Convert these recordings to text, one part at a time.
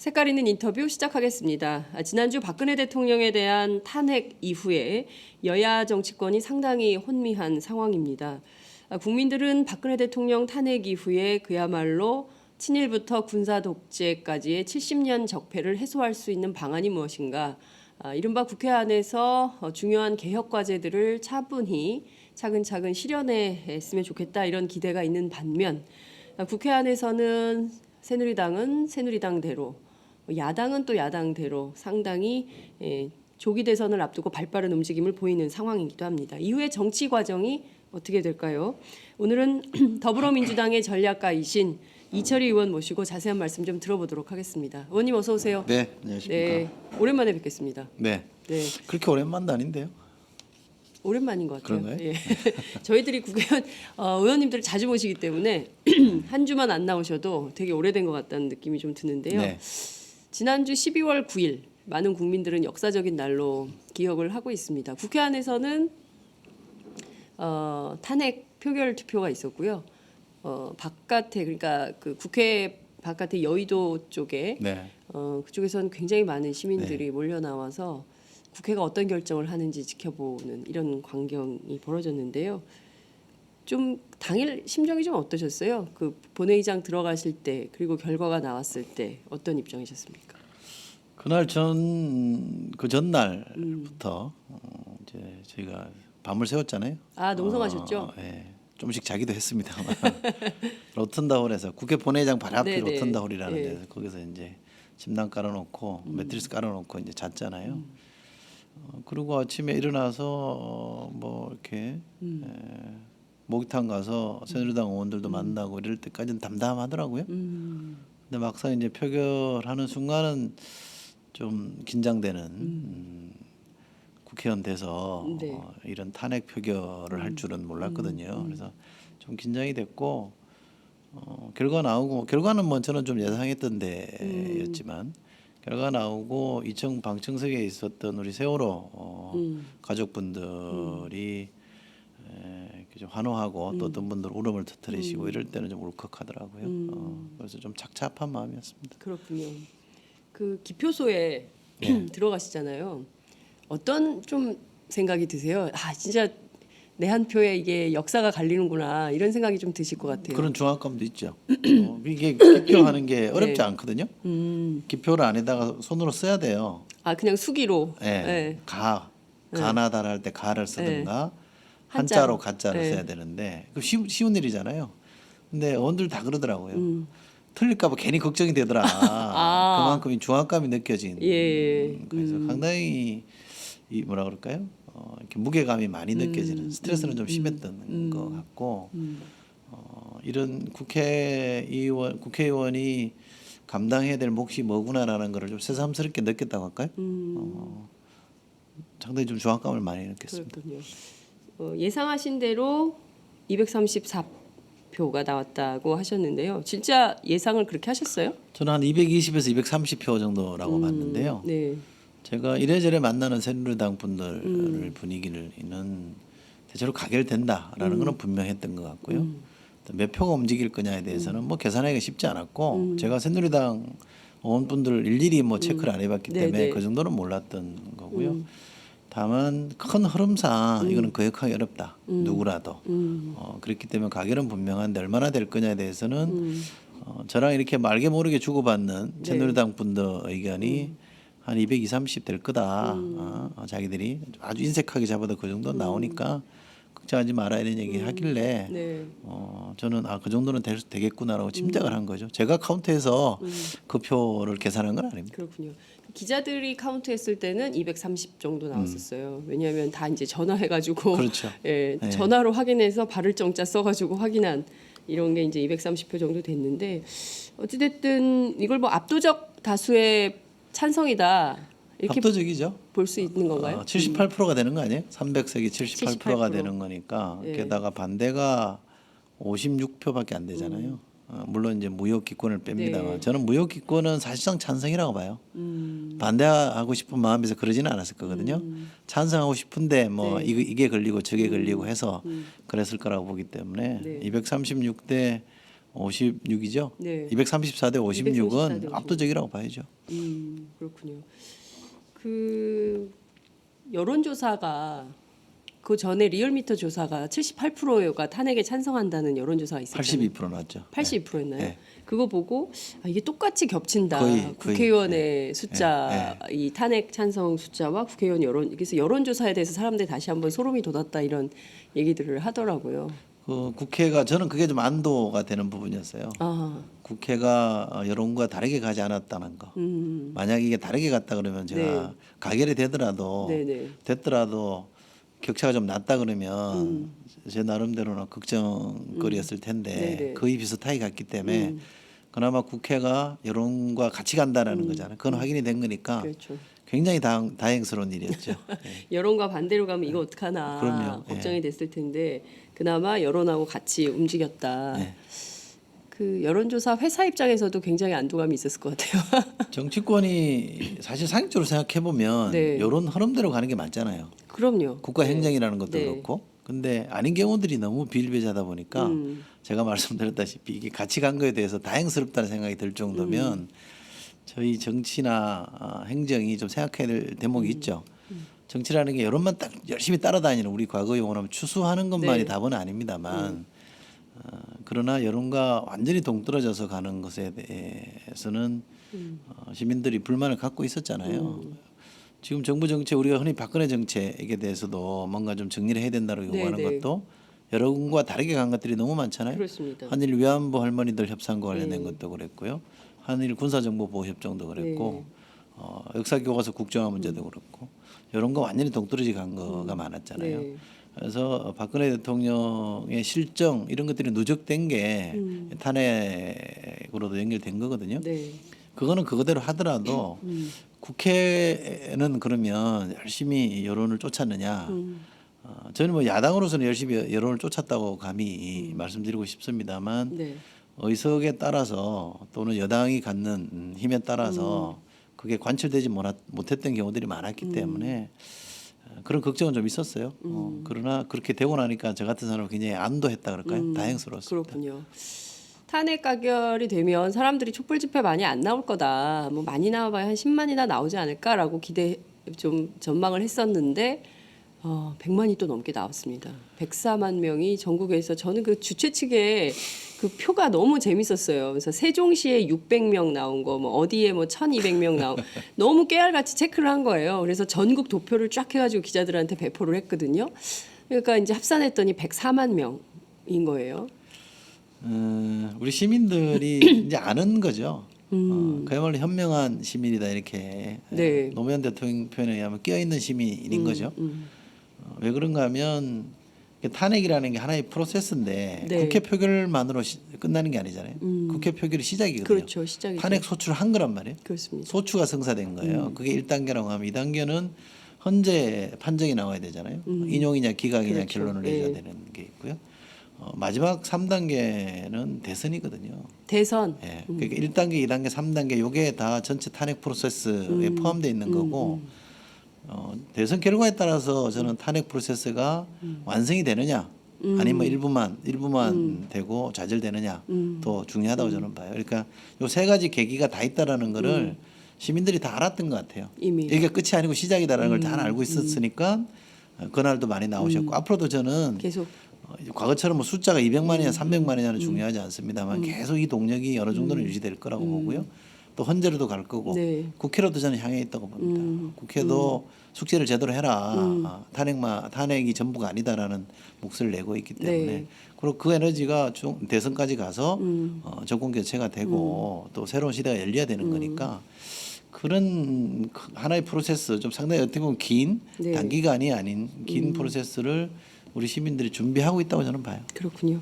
색깔 있는 인터뷰 시작하겠습니다. 지난주 박근혜 대통령에 대한 탄핵 이후에 여야 정치권이 상당히 혼미한 상황입니다. 국민들은 박근혜 대통령 탄핵 이후에 그야말로 친일부터 군사 독재까지의 70년 적폐를 해소할 수 있는 방안이 무엇인가, 이른바 국회 안에서 중요한 개혁 과제들을 차분히 차근차근 실현해 했으면 좋겠다, 이런 기대가 있는 반면 국회 안에서는 새누리당은 새누리당대로, 야당은 또 야당대로 상당히 조기 대선을 앞두고 발빠른 움직임을 보이는 상황이기도 합니다. 이후에 정치 과정이 어떻게 될까요? 오늘은 더불어민주당의 전략가이신 이철희 의원 모시고 자세한 말씀 좀 들어보도록 하겠습니다. 의원님 어서 오세요. 네, 안녕하십니까. 네, 오랜만에 뵙겠습니다. 네. 네, 그렇게 오랜만도 아닌데요. 오랜만인 것 같아요. 그런가요? 예. 저희들이 국회의원 의원님들을 자주 모시기 때문에 한 주만 안 나오셔도 되게 오래된 것 같다는 느낌이 좀 드는데요. 네. 지난주 12월 9일 많은 국민들은 역사적인 날로 기억을 하고 있습니다. 국회 안에서는 탄핵 표결 투표가 있었고요. 바깥에, 그러니까 그 국회 바깥에 여의도 쪽에 네. 그쪽에서는 굉장히 많은 시민들이 몰려 나와서 국회가 어떤 결정을 하는지 지켜보는 이런 광경이 벌어졌는데요. 좀 당일 심정이 좀 어떠셨어요? 그 본회의장 들어가실 때, 그리고 결과가 나왔을 때 어떤 입장이셨습니까? 그날 그 전날부터 이제 저희가 밤을 새웠잖아요. 아, 농성하셨죠? 예. 조금씩 자기도 했습니다만 로튼다홀에서 국회 본회의장 바로 앞이 네네. 로튼다홀이라는 예. 데서 거기서 이제 침낭 깔아놓고 매트리스 깔아놓고 이제 잤잖아요. 그리고 아침에 일어나서 뭐 이렇게 목욕탕 가서 새누리당 의원들도 만나고 이럴 때까지는 담담하더라고요. 근데 막상 이제 표결하는 순간은 좀 긴장되는 국회의원 돼서 네. 이런 탄핵 표결을 할 줄은 몰랐거든요. 그래서 좀 긴장이 됐고 결과 나오고, 결과는 뭐 저는 좀 예상했던 데였지만 결과 나오고 방청석에 있었던 우리 세월호 가족분들이 이렇게 좀 환호하고 또 어떤 분들 울음을 터뜨리시고 이럴 때는 좀 울컥하더라고요. 그래서 좀 착잡한 마음이었습니다. 그렇군요. 그 기표소에 네. 들어가시잖아요. 어떤 좀 생각이 드세요? 아, 진짜 내 한 표에 이게 역사가 갈리는구나, 이런 생각이 좀 드실 것 같아요. 그런 중압감도 있죠. 이게 기표하는 게 어렵지 네. 않거든요. 기표를 안에다가 손으로 써야 돼요. 아, 그냥 수기로. 예. 네. 가나다라 할 때 가를 쓰든가 한자로. 한자로 가자를 네. 써야 되는데 그 쉬운 일이잖아요. 근데 어른들 다 그러더라고요. 틀릴까봐 괜히 걱정이 되더라. 그만큼 이 중압감이 느껴진. 예. 그래서 상당히 이 뭐라 그럴까요? 이렇게 무게감이 많이 느껴지는, 스트레스는 좀 심했던 것 같고, 이런 국회의원이 감당해야 될 몫이 뭐구나라는 거를 좀 새삼스럽게 느꼈다고 할까요? 상당히 좀 중압감을 많이 느꼈습니다. 그렇군요. 예상하신 대로 234표가 나왔다고 하셨는데요. 진짜 예상을 그렇게 하셨어요? 저는 한 220에서 230표 정도라고 봤는데요. 네. 제가 이래저래 만나는 새누리당 분들 분위기는 대체로 가결된다라는 것은 분명했던 것 같고요. 또 몇 표가 움직일 거냐에 대해서는 뭐 계산하기가 쉽지 않았고, 제가 새누리당 의원분들 일일이 뭐 체크를 안 해봤기 때문에 네네. 그 정도는 몰랐던 거고요. 다만 큰 흐름상 이거는 거역하기 어렵다. 누구라도. 그렇기 때문에 가결은 분명한데 얼마나 될 거냐에 대해서는 저랑 이렇게 말게 모르게 주고받는 네. 새누리당 분들 의견이 한 220, 30 될 거다. 자기들이 아주 인색하게 잡아도 그 정도 나오니까 걱정하지 마라 이런 얘기 하길래 네. 저는 그 정도는 되겠구나라고 짐작을 한 거죠. 제가 카운트해서 그 표를 계산한 건 아닙니다. 그렇군요. 기자들이 카운트했을 때는 230 정도 나왔었어요. 왜냐하면 다 이제 전화해가지고 그렇죠. 예, 네. 전화로 확인해서 발을 정자 써가지고 확인한 이런 게 이제 230표 정도 됐는데, 어찌됐든 이걸 뭐 압도적 다수의 찬성이다, 이렇게 압도적이죠. 볼 수 있는 건가요? 78%가 되는 거 아니에요? 300석이 78%가 78%. 되는 거니까 예. 게다가 반대가 56표밖에 안 되잖아요. 물론 이제 무효 기권을 뺍니다만 네. 저는 무효 기권은 사실상 찬성이라고 봐요. 반대하고 싶은 마음에서 그러지는 않았을 거거든요. 찬성하고 싶은데 뭐 네. 이게 걸리고 저게 걸리고 해서 그랬을 거라고 보기 때문에 네. 236대 56이죠. 네. 234대 56은 234대 56. 압도적이라고 봐야죠. 그렇군요. 그 여론조사가 그 전에 리얼미터 조사가 78%가 탄핵에 찬성한다는 여론조사가 있었잖아요. 82% 났죠. 82%였나요? 네. 그거 보고 이게 똑같이 겹친다. 거의, 국회의원의 숫자, 네. 이 탄핵 찬성 숫자와 국회의원 그래서 여론조사에 대해서 사람들이 다시 한번 소름이 돋았다 이런 얘기들을 하더라고요. 그 국회가 저는 그게 좀 안도가 되는 부분이었어요. 아, 국회가 여론과 다르게 가지 않았다는 거. 만약 이게 다르게 갔다 그러면 제가 네. 가결이 되더라도 네네. 됐더라도 격차가 좀 낮다 그러면 제 나름대로는 걱정거리였을 텐데 네네. 거의 비슷하게 갔기 때문에 그나마 국회가 여론과 같이 간다라는 거잖아요. 그건 확인이 된 거니까 그렇죠. 굉장히 다행스러운 일이었죠. 네. 여론과 반대로 가면 이거 어떡하나 그럼요. 걱정이 됐을 텐데 그나마 여론하고 같이 움직였다. 네. 그 여론조사 회사 입장에서도 굉장히 안도감이 있었을 것 같아요. 정치권이 사실 상식적으로 생각해 보면 네. 여론 흐름대로 가는 게 맞잖아요. 그럼요. 국가 행정이라는 것도 네. 그렇고. 근데 아닌 경우들이 너무 비일비재하다 보니까 제가 말씀드렸다시피 이게 같이 간 거에 대해서 다행스럽다는 생각이 들 정도면 저희 정치나 행정이 좀 생각해야 될 대목이 있죠. 정치라는 게 여론만 딱 열심히 따라다니는 우리 과거 용어로 하면 추수하는 것만이 네. 답은 아닙니다만 그러나 여론과 완전히 동떨어져서 가는 것에 대해서는 시민들이 불만을 갖고 있었잖아요. 지금 정부 정책 우리가 흔히 박근혜 정책에 대해서도 뭔가 좀 정리를 해야 된다고 요구하는 네. 것도 여론과 다르게 간 것들이 너무 많잖아요. 그렇습니다. 한일 위안부 할머니들 협상과 관련된 네. 것도 그랬고요. 한일 군사정보보호 협정도 그랬고 역사 교과서 국정화 문제도 그렇고 여론과 완전히 동떨어져 간 거가 많았잖아요. 네. 그래서 박근혜 대통령의 실정 이런 것들이 누적된 게 탄핵으로도 연결된 거거든요. 네. 그거는 그거대로 하더라도 국회는 그러면 열심히 여론을 쫓았느냐? 저는 뭐 야당으로서는 열심히 여론을 쫓았다고 감히 말씀드리고 싶습니다만 네. 의석에 따라서 또는 여당이 갖는 힘에 따라서 그게 관철되지 못했던 경우들이 많았기 때문에 그런 걱정은 좀 있었어요. 그러나 그렇게 되고 나니까 저 같은 사람은 굉장히 안도했다 그럴까요? 다행스러웠습니다. 그렇군요. 탄핵 가결이 되면 사람들이 촛불 집회 많이 안 나올 거다. 뭐 많이 나와봐야 한 10만이나 나오지 않을까라고 좀 전망을 했었는데 100만이 또 넘게 나왔습니다. 104만 명이 전국에서 저는 그 주최 측에 그 표가 너무 재밌었어요. 그래서 세종시에 600명 나온 거, 뭐 어디에 뭐 1,200명 나온 너무 깨알같이 체크를 한 거예요. 그래서 전국 도표를 쫙 해가지고 기자들한테 배포를 했거든요. 그러니까 이제 합산했더니 104만 명인 거예요. 우리 시민들이 이제 아는 거죠. 그야말로 현명한 시민이다 이렇게 네. 노무현 대통령 표현에 의하면 끼어있는 시민인 거죠. 왜 그런가 하면 탄핵이라는 게 하나의 프로세스인데 네. 국회 표결만으로 끝나는 게 아니잖아요. 국회 표결이 시작이거든요. 그렇죠. 시작이죠. 탄핵 소추를 한 거란 말이에요. 그렇습니다. 소추가 성사된 거예요. 그게 1단계라고 하면 2단계는 헌재 판정이 나와야 되잖아요. 인용이냐 기각이냐 그렇죠. 결론을 내줘야 네. 되는 게 있고요. 마지막 3단계는 대선이거든요. 대선. 예. 그러니까 1단계, 2단계, 3단계 요게 다 전체 탄핵 프로세스에 포함되어 있는 거고 대선 결과에 따라서 저는 탄핵 프로세스가 완성이 되느냐 아니면 일부만 되고 좌절되느냐 더 중요하다고 저는 봐요. 그러니까 요 세 가지 계기가 다 있다라는 거를 시민들이 다 알았던 것 같아요. 이미. 이게 끝이 아니고 시작이다라는 걸 다 알고 있었으니까 그날도 많이 나오셨고 앞으로도 저는 계속 과거처럼 뭐 숫자가 200만이냐 300만이냐는 중요하지 않습니다만 계속 이 동력이 어느 정도는 유지될 거라고 보고요. 또 헌재로도 갈 거고 네. 국회로도 저는 향해 있다고 봅니다. 국회도 숙제를 제대로 해라. 탄핵이 전부가 아니다라는 목소리를 내고 있기 때문에 네. 그리고 그 에너지가 대선까지 가서 정권 교체가 되고 또 새로운 시대가 열려야 되는 거니까 그런 하나의 프로세스 좀 상당히 어떻게 보면 긴 네. 단기간이 아닌 긴 프로세스를 우리 시민들이 준비하고 있다고 저는 봐요. 그렇군요.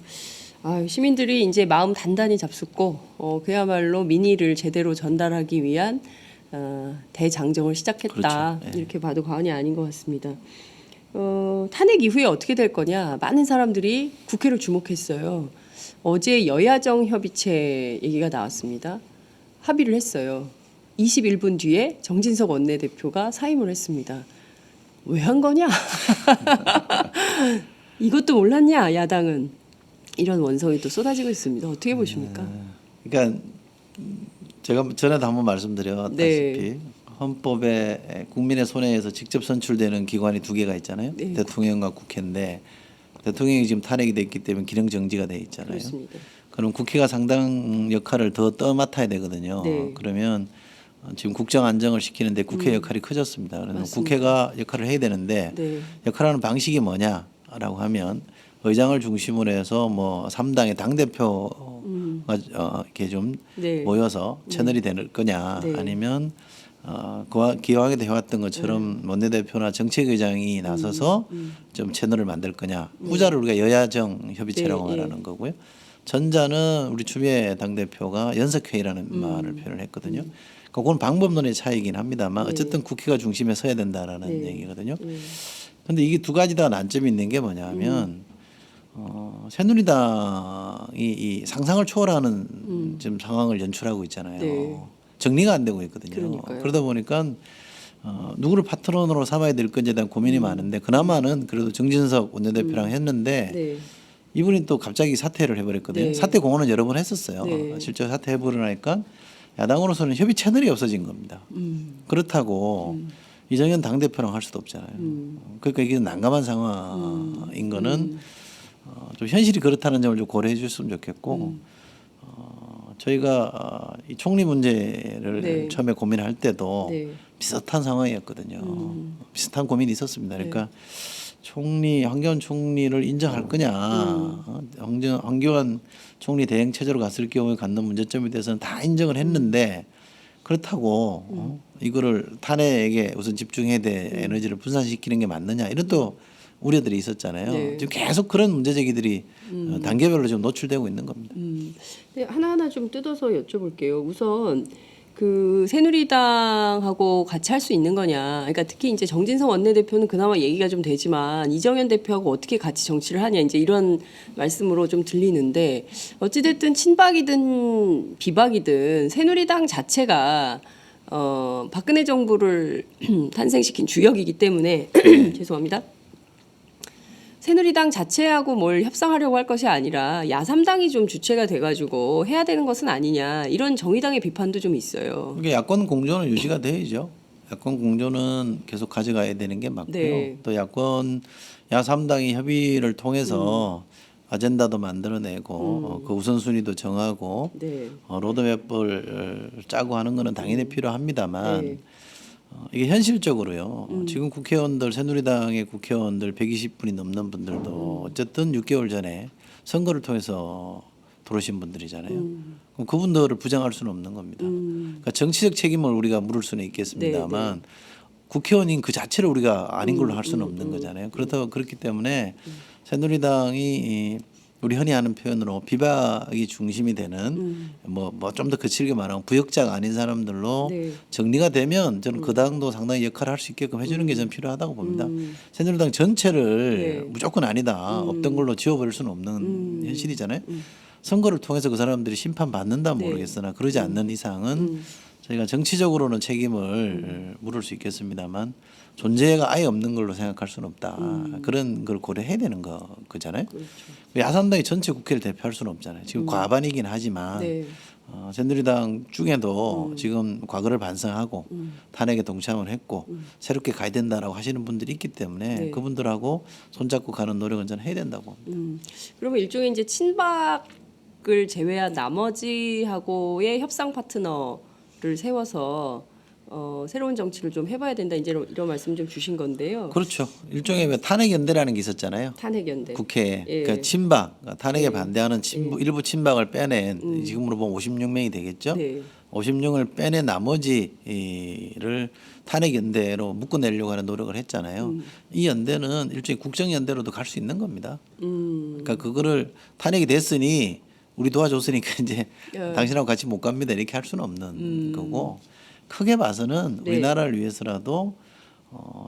시민들이 이제 마음 단단히 잡숫고 그야말로 민의를 제대로 전달하기 위한 대장정을 시작했다. 그렇죠. 네. 이렇게 봐도 과언이 아닌 것 같습니다. 탄핵 이후에 어떻게 될 거냐? 많은 사람들이 국회를 주목했어요. 어제 여야정 협의체 얘기가 나왔습니다. 합의를 했어요. 21분 뒤에 정진석 원내대표가 사임을 했습니다. 왜 한 거냐? 이것도 몰랐냐, 야당은. 이런 원성이 또 쏟아지고 있습니다. 어떻게 보십니까? 그러니까 제가 전에도 한번 말씀드렸다시피 네. 헌법에 국민의 손해에서 직접 선출되는 기관이 두 개가 있잖아요. 네. 대통령과 국회인데 대통령이 지금 탄핵이 됐기 때문에 기능 정지가 돼 있잖아요. 그렇습니다. 그럼 국회가 상당 역할을 더 떠맡아야 되거든요. 네. 그러면 지금 국정 안정을 시키는데 국회 역할이 커졌습니다. 그래서 맞습니다. 국회가 역할을 해야 되는데 네. 역할하는 방식이 뭐냐라고 하면 의장을 중심으로 해서 뭐 3당의 당 대표가 이렇게 좀 네. 모여서 채널이 될 거냐 네. 아니면 기왕에도 해왔던 것처럼 원내대표나 정책의장이 나서서 좀 채널을 만들 거냐. 후자를 우리가 여야정 협의체라고 네, 말하는 거고요. 전자는 우리 추미애 당대표가 연석회의라는 말을 표현을 했거든요. 그건 방법론의 차이긴 합니다만 어쨌든 국회가 중심에 서야 된다라는 네. 얘기거든요. 그런데 이게 두 가지 다 난점이 있는 게 뭐냐면 새누리당이 이 상상을 초월하는 지금 상황을 연출하고 있잖아요. 네. 정리가 안 되고 있거든요. 그러니까요. 그러다 보니까 누구를 파트너로 삼아야 될 건지에 대한 고민이 많은데 그나마는 그래도 정진석 원내대표랑 했는데 네. 이분이 또 갑자기 사퇴를 해버렸거든요. 네. 사퇴 공언은 여러 번 했었어요. 네. 실제 사퇴해버리니까 야당으로서는 협의 채널이 없어진 겁니다. 그렇다고 이정현 당대표랑 할 수도 없잖아요. 그러니까 이게 난감한 상황인 거는 좀 현실이 그렇다는 점을 좀 고려해 줬으면 좋겠고 저희가 이 총리 문제를 네. 처음에 고민할 때도 네. 비슷한 상황이었거든요. 비슷한 고민이 있었습니다. 그러니까 총리 황교안 총리를 인정할 거냐, 황교안 총리 대행 체제로 갔을 경우에 갖는 문제점에 대해서는 다 인정을 했는데 그렇다고 이거를 탄핵에 우선 집중해야 돼 에너지를 분산시키는 게 맞느냐 이런 또 우려들이 있었잖아요. 네. 지금 계속 그런 문제 제기들이 단계별로 지금 노출되고 있는 겁니다. 네, 하나하나 좀 뜯어서 여쭤볼게요. 우선 그 새누리당하고 같이 할 수 있는 거냐. 그러니까 특히 이제 정진석 원내대표는 그나마 얘기가 좀 되지만 이정현 대표하고 어떻게 같이 정치를 하냐. 이제 이런 말씀으로 좀 들리는데 어찌됐든 친박이든 비박이든 새누리당 자체가 박근혜 정부를 탄생시킨 주역이기 때문에 죄송합니다. 새누리당 자체하고 뭘 협상하려고 할 것이 아니라 야3당이 좀 주체가 돼가지고 해야 되는 것은 아니냐 이런 정의당의 비판도 좀 있어요. 그러니까 야권 공조는 유지가 돼야죠. 야권 공조는 계속 가져가야 되는 게 맞고요. 네. 또 야권 야3당이 협의를 통해서 아젠다도 만들어내고 그 우선순위도 정하고 네. 로드맵을 짜고 하는 거는 당연히 필요합니다만 네. 이게 현실적으로요. 지금 국회의원들 새누리당의 국회의원들 120분이 넘는 분들도 어쨌든 6개월 전에 선거를 통해서 들어오신 분들이잖아요. 그럼 그분들을 부정할 수는 없는 겁니다. 그러니까 정치적 책임을 우리가 물을 수는 있겠습니다만 국회의원인 그 자체를 우리가 아닌 걸로 할 수는 없는 거잖아요. 그렇기 때문에 새누리당이 우리 흔히 하는 표현으로 비박이 중심이 되는 뭐 좀 더 거칠게 말하면 부역자가 아닌 사람들로 네. 정리가 되면 저는 그 당도 상당히 역할을 할 수 있게끔 해주는 게 저는 필요하다고 봅니다. 새누리당 전체를 네. 무조건 아니다 없던 걸로 지워버릴 수는 없는 현실이잖아요. 선거를 통해서 그 사람들이 심판받는다 네. 모르겠으나 그러지 않는 이상은 저희가 정치적으로는 책임을 물을 수 있겠습니다만 존재가 아예 없는 걸로 생각할 수는 없다. 그런 걸 고려해야 되는 거잖아요. 그렇죠. 야삼당이 전체 국회를 대표할 수는 없잖아요. 지금 과반이긴 하지만 네. 새누리당 중에도 지금 과거를 반성하고 탄핵에 동참을 했고 새롭게 가야 된다라고 하시는 분들이 있기 때문에 네. 그분들하고 손잡고 가는 노력은 저는 해야 된다고 봅니다. 그러면 일종의 이제 친박을 제외한 나머지하고의 협상 파트너를 세워서 새로운 정치를 좀 해봐야 된다. 이제 이런 말씀 좀 주신 건데요. 그렇죠. 일종의 왜 탄핵 연대라는 게 있었잖아요. 탄핵연대. 국회에 예. 그러니까 친박 탄핵에 예. 반대하는 일부 친박을 빼낸 지금으로 보면 56명이 되겠죠. 네. 56명을 빼낸 나머지를 탄핵 연대로 묶어내려고 하는 노력을 했잖아요. 이 연대는 일종의 국정 연대로도 갈 수 있는 겁니다. 그러니까 그거를 탄핵이 됐으니 우리 도와줬으니까 이제 당신하고 같이 못 갑니다 이렇게 할 수는 없는 거고 크게 봐서는 네. 우리나라를 위해서라도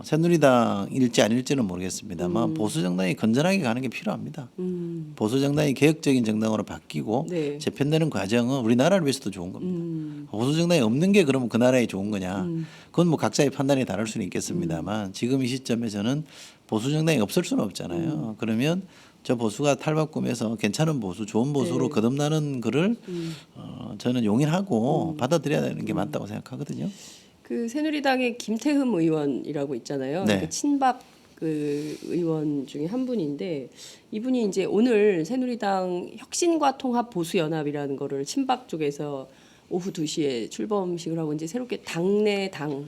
새누리당일지 아닐지는 모르겠습니다만 보수 정당이 건전하게 가는 게 필요합니다. 보수 정당이 개혁적인 정당으로 바뀌고 네. 재편되는 과정은 우리나라를 위해서도 좋은 겁니다. 보수 정당이 없는 게 그러면 그 나라에 좋은 거냐? 그건 뭐 각자의 판단이 다를 수는 있겠습니다만 지금 이 시점에서는 보수 정당이 없을 수는 없잖아요. 그러면 저 보수가 탈바꿈해서 괜찮은 보수, 좋은 보수로 네. 거듭나는 거를 저는 용인하고 받아들여야 되는 게 맞다고 생각하거든요. 그 새누리당의 김태흠 의원이라고 있잖아요. 네. 그 친박 그 의원 중에 한 분인데 이분이 이제 오늘 새누리당 혁신과 통합 보수연합이라는 거를 친박 쪽에서 오후 2시에 출범식을 하고 이제 새롭게 당내 당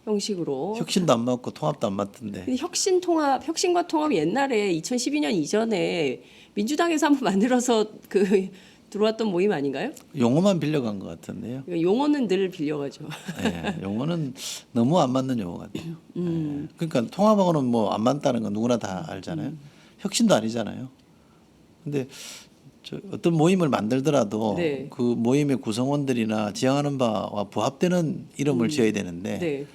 형식으로. 혁신도 안 맞고 통합도 안 맞던데. 근데 혁신과 통합이 옛날에 2012년 이전에 민주당에서 한번 만들어서 그 들어왔던 모임 아닌가요? 용어만 빌려간 것 같은데요. 용어는 늘 빌려가죠. 예, 용어는 너무 안 맞는 용어 같아요. 예, 그러니까 통합하고는 뭐 안 맞다는 건 누구나 다 알잖아요. 혁신도 아니잖아요. 근데 저 어떤 모임을 만들더라도 네. 그 모임의 구성원들이나 지향하는 바와 부합되는 이름을 지어야 되는데 네.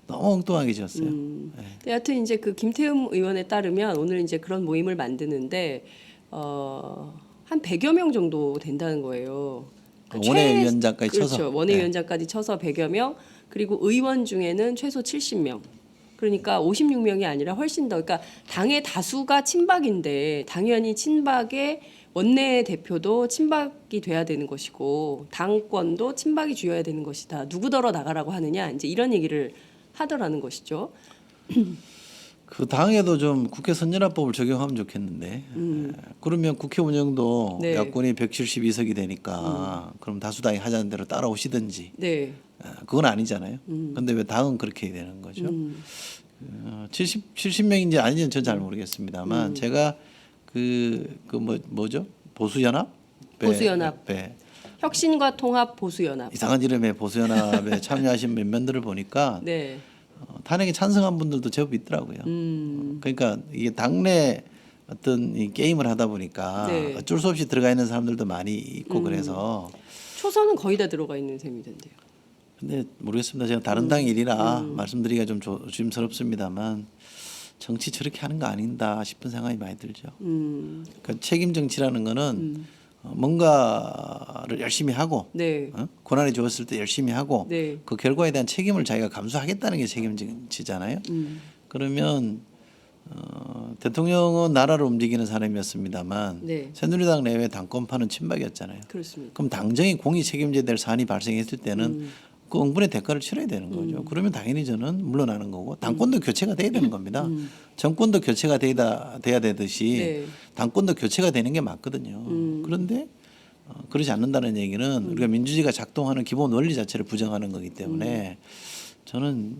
너무 엉뚱하게 지었어요. 근데 하여튼 이제 그 김태흠 의원에 따르면 오늘 이제 그런 모임을 만드는데 한 100여 명 정도 된다는 거예요. 원외위원장까지 그렇죠. 쳐서. 원외위원장까지 쳐서 100여 명, 그리고 의원 중에는 최소 70명. 그러니까 56명이 아니라 훨씬 더. 그러니까 당의 다수가 친박인데 당연히 친박의 원내 대표도 친박이 돼야 되는 것이고 당권도 친박이 쥐어야 되는 것이다. 누구더러 나가라고 하느냐. 이제 이런 얘기를 하더라는 것이죠. 그 당에도 좀 국회 선진화법을 적용하면 좋겠는데 그러면 국회 운영도 네. 야권이 172석이 되니까 그럼 다수당이 하자는 대로 따라오시든지 네. 그건 아니잖아요. 근데 왜 당은 그렇게 되는 거죠? 70명인지 아닌지는 전 잘 모르겠습니다만 제가 뭐죠? 보수연합? 보수연합. 배. 혁신과 통합 보수연합. 이상한 이름의 보수연합에 참여하신 면면들을 보니까 네. 탄핵에 찬성한 분들도 제법 있더라고요. 그러니까 이게 당내 어떤 이 게임을 하다 보니까 네. 어쩔 수 없이 들어가 있는 사람들도 많이 있고 그래서 초선은 거의 다 들어가 있는 셈이던데요. 근데 모르겠습니다. 제가 다른 당 일이라 말씀드리기가 좀 조심스럽습니다만 정치 저렇게 하는 거 아닌가 싶은 생각이 많이 들죠. 그러니까 책임 정치라는 거는 뭔가를 열심히 하고 네. 고난이 주었을 때 열심히 하고 네. 그 결과에 대한 책임을 자기가 감수하겠다는 게 책임 정치잖아요. 그러면 대통령은 나라를 움직이는 사람이었습니다만 네. 새누리당 내외 당권파는 친박이었잖아요. 그렇습니다. 그럼 당정이 공이 책임져야 될 사안이 발생했을 때는 그 응분의 대가를 치러야 되는 거죠. 그러면 당연히 저는 물러나는 거고 당권도 교체가 돼야 되는 겁니다. 정권도 교체가 돼야 되듯이 네. 당권도 교체가 되는 게 맞거든요. 그런데 그러지 않는다는 얘기는 우리가 민주주의가 작동하는 기본 원리 자체를 부정하는 거기 때문에 저는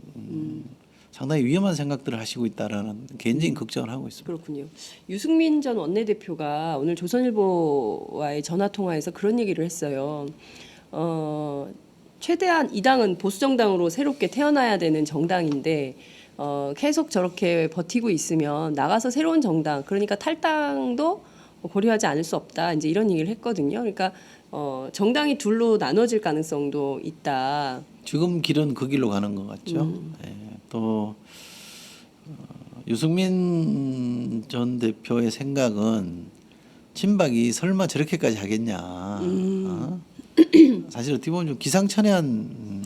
상당히 위험한 생각들을 하시고 있다라는 개인적인 걱정을 하고 있습니다. 그렇군요. 유승민 전 원내대표가 오늘 조선일보와의 전화 통화에서 그런 얘기를 했어요. 최대한 이 당은 보수 정당으로 새롭게 태어나야 되는 정당인데 계속 저렇게 버티고 있으면 나가서 새로운 정당, 그러니까 탈당도 고려하지 않을 수 없다. 이제 이런 얘기를 했거든요. 그러니까 정당이 둘로 나눠질 가능성도 있다. 지금 길은 그 길로 가는 것 같죠. 예, 또 유승민 전 대표의 생각은 친박이 설마 저렇게까지 하겠냐. 사실 어떻게 보면 좀 기상천외한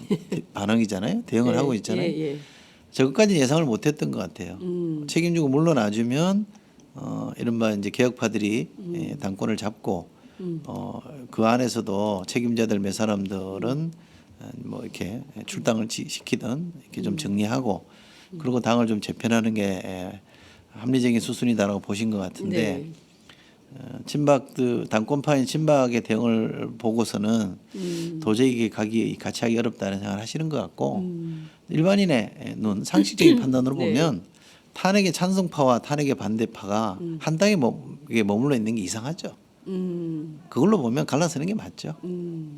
반응이잖아요. 대응을 예, 하고 있잖아요. 예, 예. 저것까지 예상을 못했던 것 같아요. 책임지고 물러나주면 이른바 이제 개혁파들이 당권을 잡고 그 안에서도 책임자들 몇 사람들은 뭐 이렇게 출당을 시키든 이렇게 좀 정리하고 그리고 당을 좀 재편하는 게 합리적인 수순이다라고 보신 것 같은데 네. 친박 당권파인 친박의 대응을 보고서는 도저히 이게 같이 하기 어렵다는 생각을 하시는 것 같고 일반인의 눈 상식적인 판단으로 네. 보면 탄핵의 찬성파와 탄핵의 반대파가 한 당에 이게 머물러 있는 게 이상하죠. 그걸로 보면 갈라서는 게 맞죠.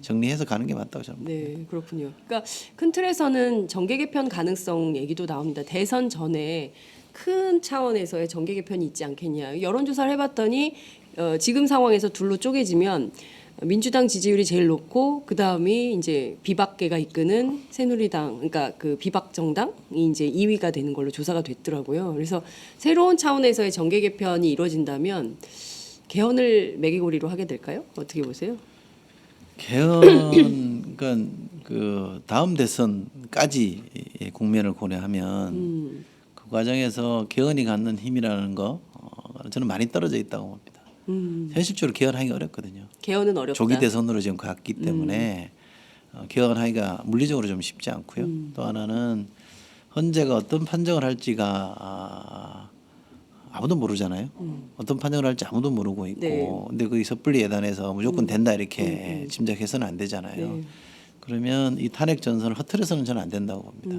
정리해서 가는 게 맞다고 저는. 네, 그렇군요. 그러니까 큰 틀에서는 정계 개편 가능성 얘기도 나옵니다. 대선 전에 큰 차원에서의 정계 개편이 있지 않겠냐. 여론조사를 해봤더니 지금 상황에서 둘로 쪼개지면 민주당 지지율이 제일 높고 그 다음이 이제 비박계가 이끄는 새누리당, 그러니까 그 비박 정당이 이제 2위가 되는 걸로 조사가 됐더라고요. 그래서 새로운 차원에서의 정계 개편이 이루어진다면 개헌을 매개고리로 하게 될까요? 어떻게 보세요? 개헌 그러니까 그 다음 대선까지 국면을 고려하면 그 과정에서 개헌이 갖는 힘이라는 거가 저는 많이 떨어져 있다고 봅니다. 현실적으로 개헌하기가 어렵거든요. 개헌은 어렵다. 조기 대선으로 지금 갔기 때문에 개헌하기가 물리적으로 좀 쉽지 않고요. 또 하나는 헌재가 어떤 판정을 할지가 아무도 모르잖아요. 어떤 판정을 할지 아무도 모르고 있고, 네. 근데 그 섣불리 예단해서 무조건 된다 이렇게 짐작해서는 안 되잖아요. 네. 그러면 이 탄핵 전선을 흐트려서는 저는 안 된다고 봅니다.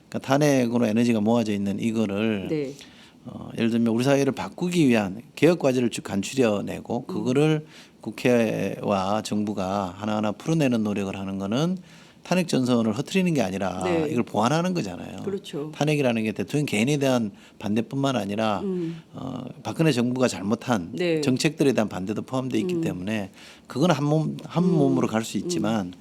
그러니까 탄핵으로 에너지가 모아져 있는 이거를 네. 예를 들면 우리 사회를 바꾸기 위한 개혁 과제를 쭉 간추려내고 그거를 국회와 정부가 하나하나 풀어내는 노력을 하는 거는 탄핵 전선을 흐트리는 게 아니라 네. 이걸 보완하는 거잖아요. 그렇죠. 탄핵이라는 게 대통령 개인에 대한 반대뿐만 아니라 박근혜 정부가 잘못한 네. 정책들에 대한 반대도 포함되어 있기 때문에 그건 한 몸으로 갈 수 있지만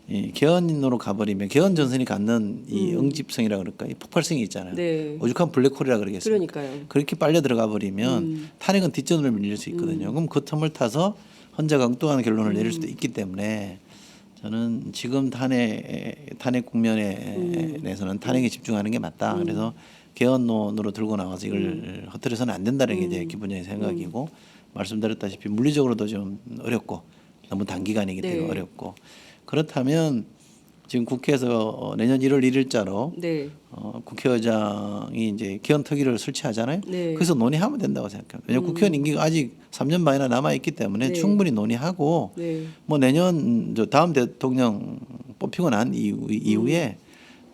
이 개헌으로 가버리면 개헌 전선이 갖는 이 응집성이라 그럴까, 이 폭발성이 있잖아요. 네. 오죽한 블랙홀이라 그러겠습니까? 그러니까요. 그렇게 빨려 들어가 버리면 탄핵은 뒷전으로 밀릴 수 있거든요. 그럼 그 틈을 타서 헌재가 엉뚱한 결론을 내릴 수도 있기 때문에 저는 지금 탄핵 국면에 대해서는 탄핵에 집중하는 게 맞다. 그래서 개헌론으로 들고 나와서 이걸 허트려서는 안 된다는 게 제 기본적인 생각이고 말씀드렸다시피 물리적으로도 좀 어렵고 너무 단기간이기 때문에 네. 어렵고 그렇다면 지금 국회에서 내년 1월 1일자로 네. 국회의장이 이제 개헌 특위를 설치하잖아요. 네. 그래서 논의하면 된다고 생각합니다. 왜냐하면 국회의원 임기가 아직 3년 반이나 남아 있기 때문에 네. 충분히 논의하고 네. 뭐 내년 저 다음 대통령 뽑히고 난 이후에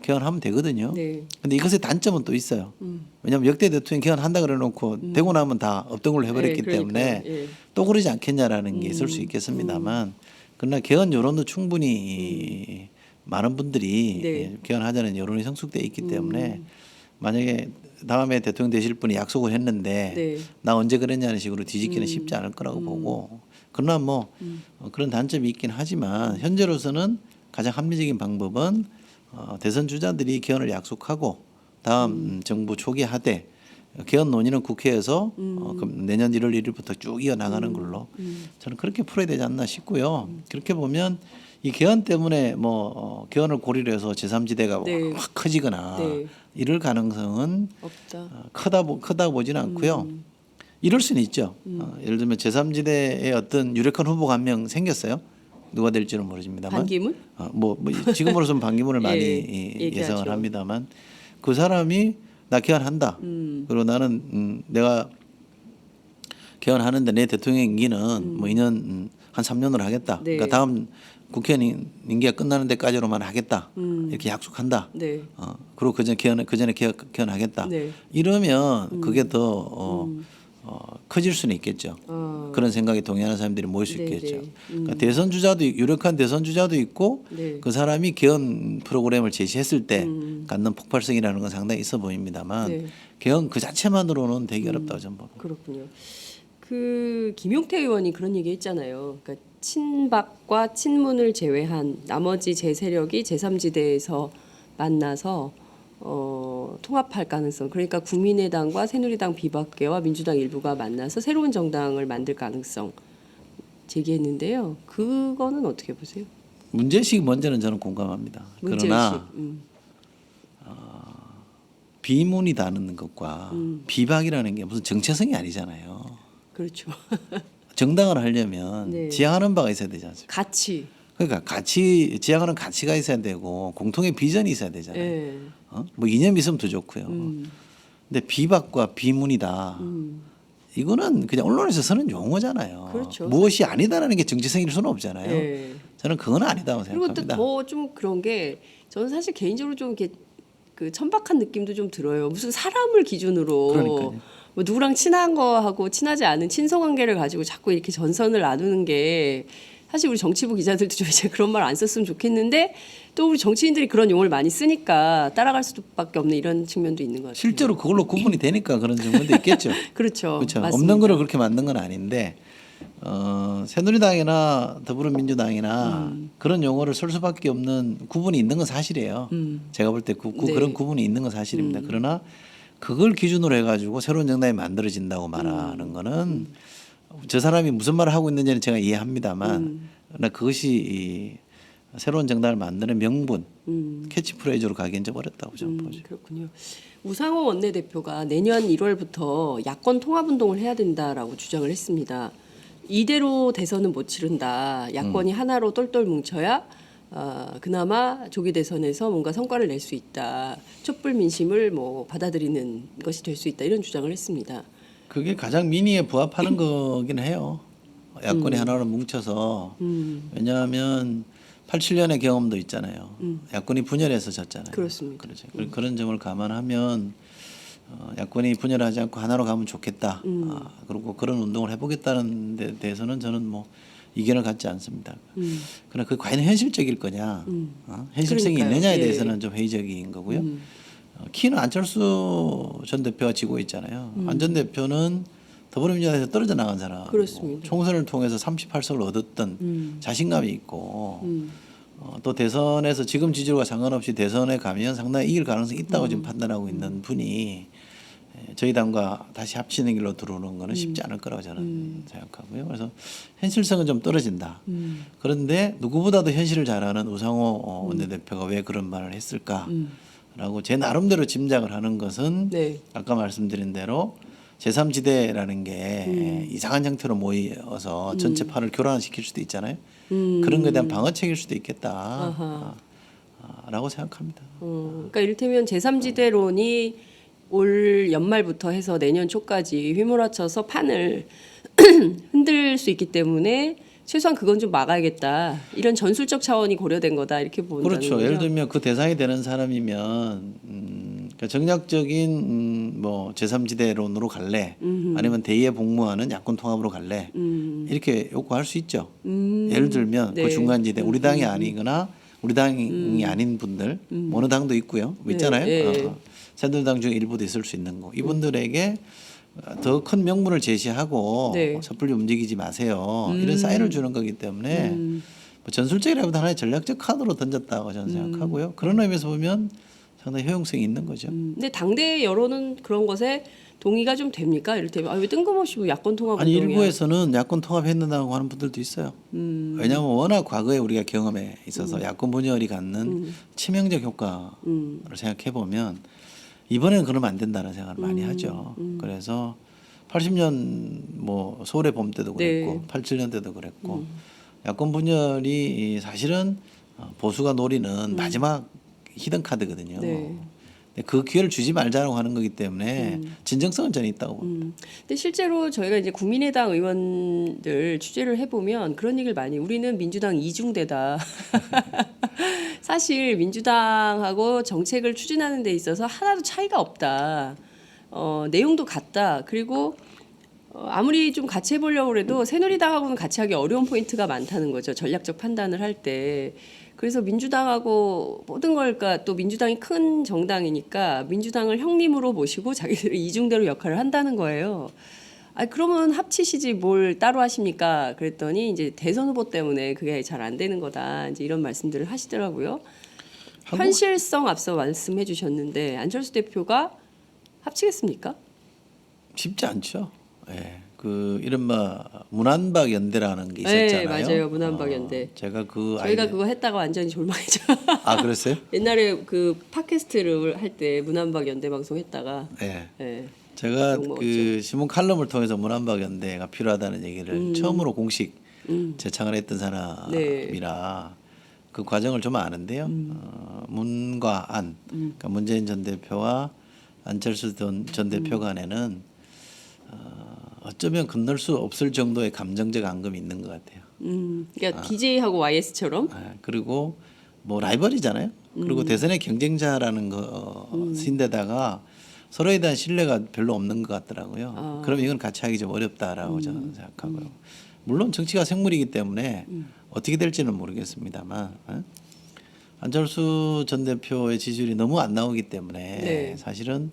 개헌하면 되거든요. 네. 근데 이것의 단점은 또 있어요. 왜냐하면 역대 대통령 개헌한다 그래놓고 되고 나면 다 없던 걸로 해버렸기 네, 때문에 그러니까요. 예. 또 그러지 않겠냐라는 게 있을 수 있겠습니다만 그러나 개헌 여론도 충분히 많은 분들이 네. 개헌하자는 여론이 성숙돼 있기 때문에 만약에 다음에 대통령 되실 분이 약속을 했는데 네. 나 언제 그랬냐는 식으로 뒤집기는 쉽지 않을 거라고 보고 그러나 뭐 그런 단점이 있긴 하지만 현재로서는 가장 합리적인 방법은 대선 주자들이 개헌을 약속하고 다음 정부 초기 하되 개헌 논의는 국회에서 그럼 내년 1월 1일부터 쭉 이어나가는 걸로 저는 그렇게 풀어야 되지 않나 싶고요. 그렇게 보면 이 개헌 때문에 뭐 개헌을 고리로 해서 제3지대가 네. 확 커지거나 네. 이럴 가능성은 없다. 크다고 보지는 않고요. 이럴 수는 있죠. 예를 들면 제3지대에 어떤 유력한 후보가 한 명 생겼어요. 누가 될지는 모르지만 반기문? 뭐 지금으로서는 반기문을 많이 얘기하죠. 예상을 합니다만 그 사람이 나 개헌한다. 그리고 나는 내가 개헌하는데 내 대통령 임기는 뭐 2년 한 3년으로 하겠다. 네. 그러니까 다음 국회의원 임기가 끝나는 데까지로만 하겠다. 이렇게 약속한다. 네. 그리고 그 전에 개헌하겠다. 네. 이러면 그게 더 커질 수는 있겠죠. 그런 생각에 동의하는 사람들이 모일 수 네, 있겠죠. 네. 그러니까 대선 주자도 유력한 대선 주자도 있고 네. 그 사람이 개헌 프로그램을 제시했을 때 갖는 폭발성이라는 건 상당히 있어 보입니다만 네. 개헌 그 자체만으로는 되게 어렵다고 저는 봅니다. 그렇군요. 그 김용태 의원이 그런 얘기 했잖아요. 그러니까 친박과 친문을 제외한 나머지 제 세력이 제3지대에서 만나서 통합할 가능성. 그러니까 국민의당과 새누리당 비박계와 민주당 일부가 만나서 새로운 정당을 만들 가능성 제기했는데요. 그거는 어떻게 보세요? 문제의식 먼저는 저는 공감합니다. 문제의식. 그러나 비문이 다는 것과 비박이라는 게 무슨 정체성이 아니잖아요. 그렇죠. 정당을 하려면 네. 지향하는 바가 있어야 되지 않습니까? 같이. 그러니까 같이 지향하는 가치가 있어야 되고 공통의 비전이 있어야 되잖아요. 예. 뭐 이념이 있으면 더 좋고요. 근데 비박과 비문이다. 이거는 그냥 언론에서 쓰는 용어잖아요. 그렇죠. 무엇이 아니다라는 게 정체성일 수는 없잖아요. 예. 저는 그건 아니다고 그리고 생각합니다. 또 더 좀 그런 게 저는 사실 개인적으로 좀 이렇게 그 천박한 느낌도 좀 들어요. 무슨 사람을 기준으로 그러니까요. 뭐 누구랑 친한 거하고 친하지 않은 친소 관계를 가지고 자꾸 이렇게 전선을 나누는 게 사실 우리 정치부 기자들도 좀 이제 그런 말 안 썼으면 좋겠는데 또 우리 정치인들이 그런 용어를 많이 쓰니까 따라갈 수밖에 없는 이런 측면도 있는 것 같아요. 실제로 그걸로 구분이 되니까 그런 측면도 있겠죠. 그렇죠. 그렇죠. 맞습니다. 없는 거를 그렇게 만든 건 아닌데 새누리당이나 더불어민주당이나 그런 용어를 쓸 수밖에 없는 구분이 있는 건 사실이에요. 제가 볼 때 네. 그런 구분이 있는 건 사실입니다. 그러나 그걸 기준으로 해가지고 새로운 정당이 만들어진다고 말하는 거는 저 사람이 무슨 말을 하고 있는지는 제가 이해합니다만 그러나 그것이 새로운 정당을 만드는 명분, 캐치프레이즈로 가기엔 좀 어렵다고 저는 보죠. 그렇군요. 우상호 원내대표가 내년 1월부터 야권 통합운동을 해야 된다라고 주장을 했습니다. 이대로 대선은 못 치른다. 야권이 하나로 똘똘 뭉쳐야 그나마 조기 대선에서 뭔가 성과를 낼 수 있다. 촛불 민심을 뭐 받아들이는 것이 될 수 있다. 이런 주장을 했습니다. 그게 가장 민의에 부합하는 거긴 해요. 야권이 하나로 뭉쳐서 왜냐하면 87년의 경험도 있잖아요. 야권이 분열해서 졌잖아요. 그렇습니다. 그렇죠. 그런 점을 감안하면 야권이 분열하지 않고 하나로 가면 좋겠다. 그리고 그런 운동을 해보겠다는 데 대해서는 저는 뭐 이견을 갖지 않습니다. 그러나 그 과연 현실적일 거냐, 현실성이 그러니까요. 있느냐에 예. 대해서는 좀 회의적인 거고요. 키는 안철수 전 대표가 지고 있잖아요. 안 전 대표는 더불어민주당에서 떨어져 나간 사람. 그렇습니다. 총선을 통해서 38석을 얻었던 자신감이 있고 또 대선에서 지금 지지율과 상관없이 대선에 가면 상당히 이길 가능성이 있다고 지금 판단하고 있는 분이 저희 당과 다시 합치는 길로 들어오는 거는 쉽지 않을 거라고 저는 생각하고요. 그래서 현실성은 좀 떨어진다. 그런데 누구보다도 현실을 잘 아는 우상호 원내대표가 왜 그런 말을 했을까라고 제 나름대로 짐작을 하는 것은 네. 아까 말씀드린 대로 제3지대라는 게 이상한 형태로 모여서 전체 판을 교란시킬 수도 있잖아요. 그런 것에 대한 방어책일 수도 있겠다. 라고 생각합니다. 그러니까 이를테면 제3지대론이 올 연말부터 해서 내년 초까지 휘몰아쳐서 판을 흔들 수 있기 때문에 최소한 그건 좀 막아야겠다. 이런 전술적 차원이 고려된 거다. 이렇게 본다는 그렇죠. 거죠. 예를 들면 그 대상이 되는 사람이면 그러니까 정략적인 뭐 제3지대론으로 갈래 아니면 대의에 복무하는 야권 통합으로 갈래 이렇게 요구할 수 있죠. 예를 들면 네. 그 중간지대 우리 당이 아니거나 우리 당이 아닌 분들 어느 당도 있고요. 뭐 있잖아요. 네. 새누리당 중에 일부도 있을 수 있는 거. 이분들에게 더 큰 명분을 제시하고 네. 섣불리 움직이지 마세요. 이런 사인을 주는 거기 때문에 뭐 전술적이라기보다 하나의 전략적 카드로 던졌다고 저는 생각하고요. 그런 의미에서 보면 상당히 효용성이 있는 거죠. 근데 당대 여론은 그런 것에 동의가 좀 됩니까? 이를테면 왜 뜬금없이 뭐 야권 통합 아니 운동이야? 일부에서는 야권 통합했는다고 하는 분들도 있어요. 왜냐하면 워낙 과거에 우리가 경험에 있어서 야권 분열이 갖는 치명적 효과를 생각해 보면 이번에는 그러면 안 된다는 생각을 많이 하죠. 그래서 80년 뭐 서울의 봄 때도 그랬고 네. 87년 때도 그랬고 야권 분열이 사실은 보수가 노리는 마지막 히든 카드거든요. 네. 근데 그 기회를 주지 말자고 하는 거기 때문에 진정성은 저는 있다고 봅니다. 근데 실제로 저희가 이제 국민의당 의원들 취재를 해보면 그런 얘기를 많이 우리는 민주당 이중대다. 사실 민주당하고 정책을 추진하는 데 있어서 하나도 차이가 없다. 내용도 같다. 그리고 아무리 좀 같이 해보려고 해도 새누리당하고는 같이 하기 어려운 포인트가 많다는 거죠. 전략적 판단을 할 때. 그래서 민주당하고 모든 걸, 그러니까 또 민주당이 큰 정당이니까 민주당을 형님으로 모시고 자기들이 이중대로 역할을 한다는 거예요. 아 그러면 합치시지 뭘 따로 하십니까? 그랬더니 이제 대선 후보 때문에 그게 잘 안 되는 거다. 이제 이런 말씀들을 하시더라고요. 현실성 앞서 말씀해 주셨는데 안철수 대표가 합치겠습니까? 쉽지 않죠. 예. 그 이른바 문안박 연대라는 게 네, 있었잖아요. 맞아요. 문안박 연대. 제가 그 저희가 그거 했다가 완전히 졸망했죠. 아 그랬어요? 옛날에 그 팟캐스트를 할 때 문안박 연대 방송 했다가 네. 예. 제가 욕먹었죠. 그 신문 칼럼을 통해서 문안박 연대가 필요하다는 얘기를 처음으로 공식 제창을 했던 사람이라 그 과정을 좀 아는데요. 문과 안, 그러니까 문재인 전 대표와 안철수 전 대표 간에는 어쩌면 건널 수 없을 정도의 감정적 앙금이 있는 것 같아요. 그러니까 DJ하고 YS처럼 그리고 뭐 라이벌이잖아요. 그리고 대선의 경쟁자라는 것인데다가 서로에 대한 신뢰가 별로 없는 것 같더라고요. 그럼 이건 같이 하기 좀 어렵다라고 저는 생각하고요. 물론 정치가 생물이기 때문에 어떻게 될지는 모르겠습니다만 안철수 전 대표의 지지율이 너무 안 나오기 때문에 네. 사실은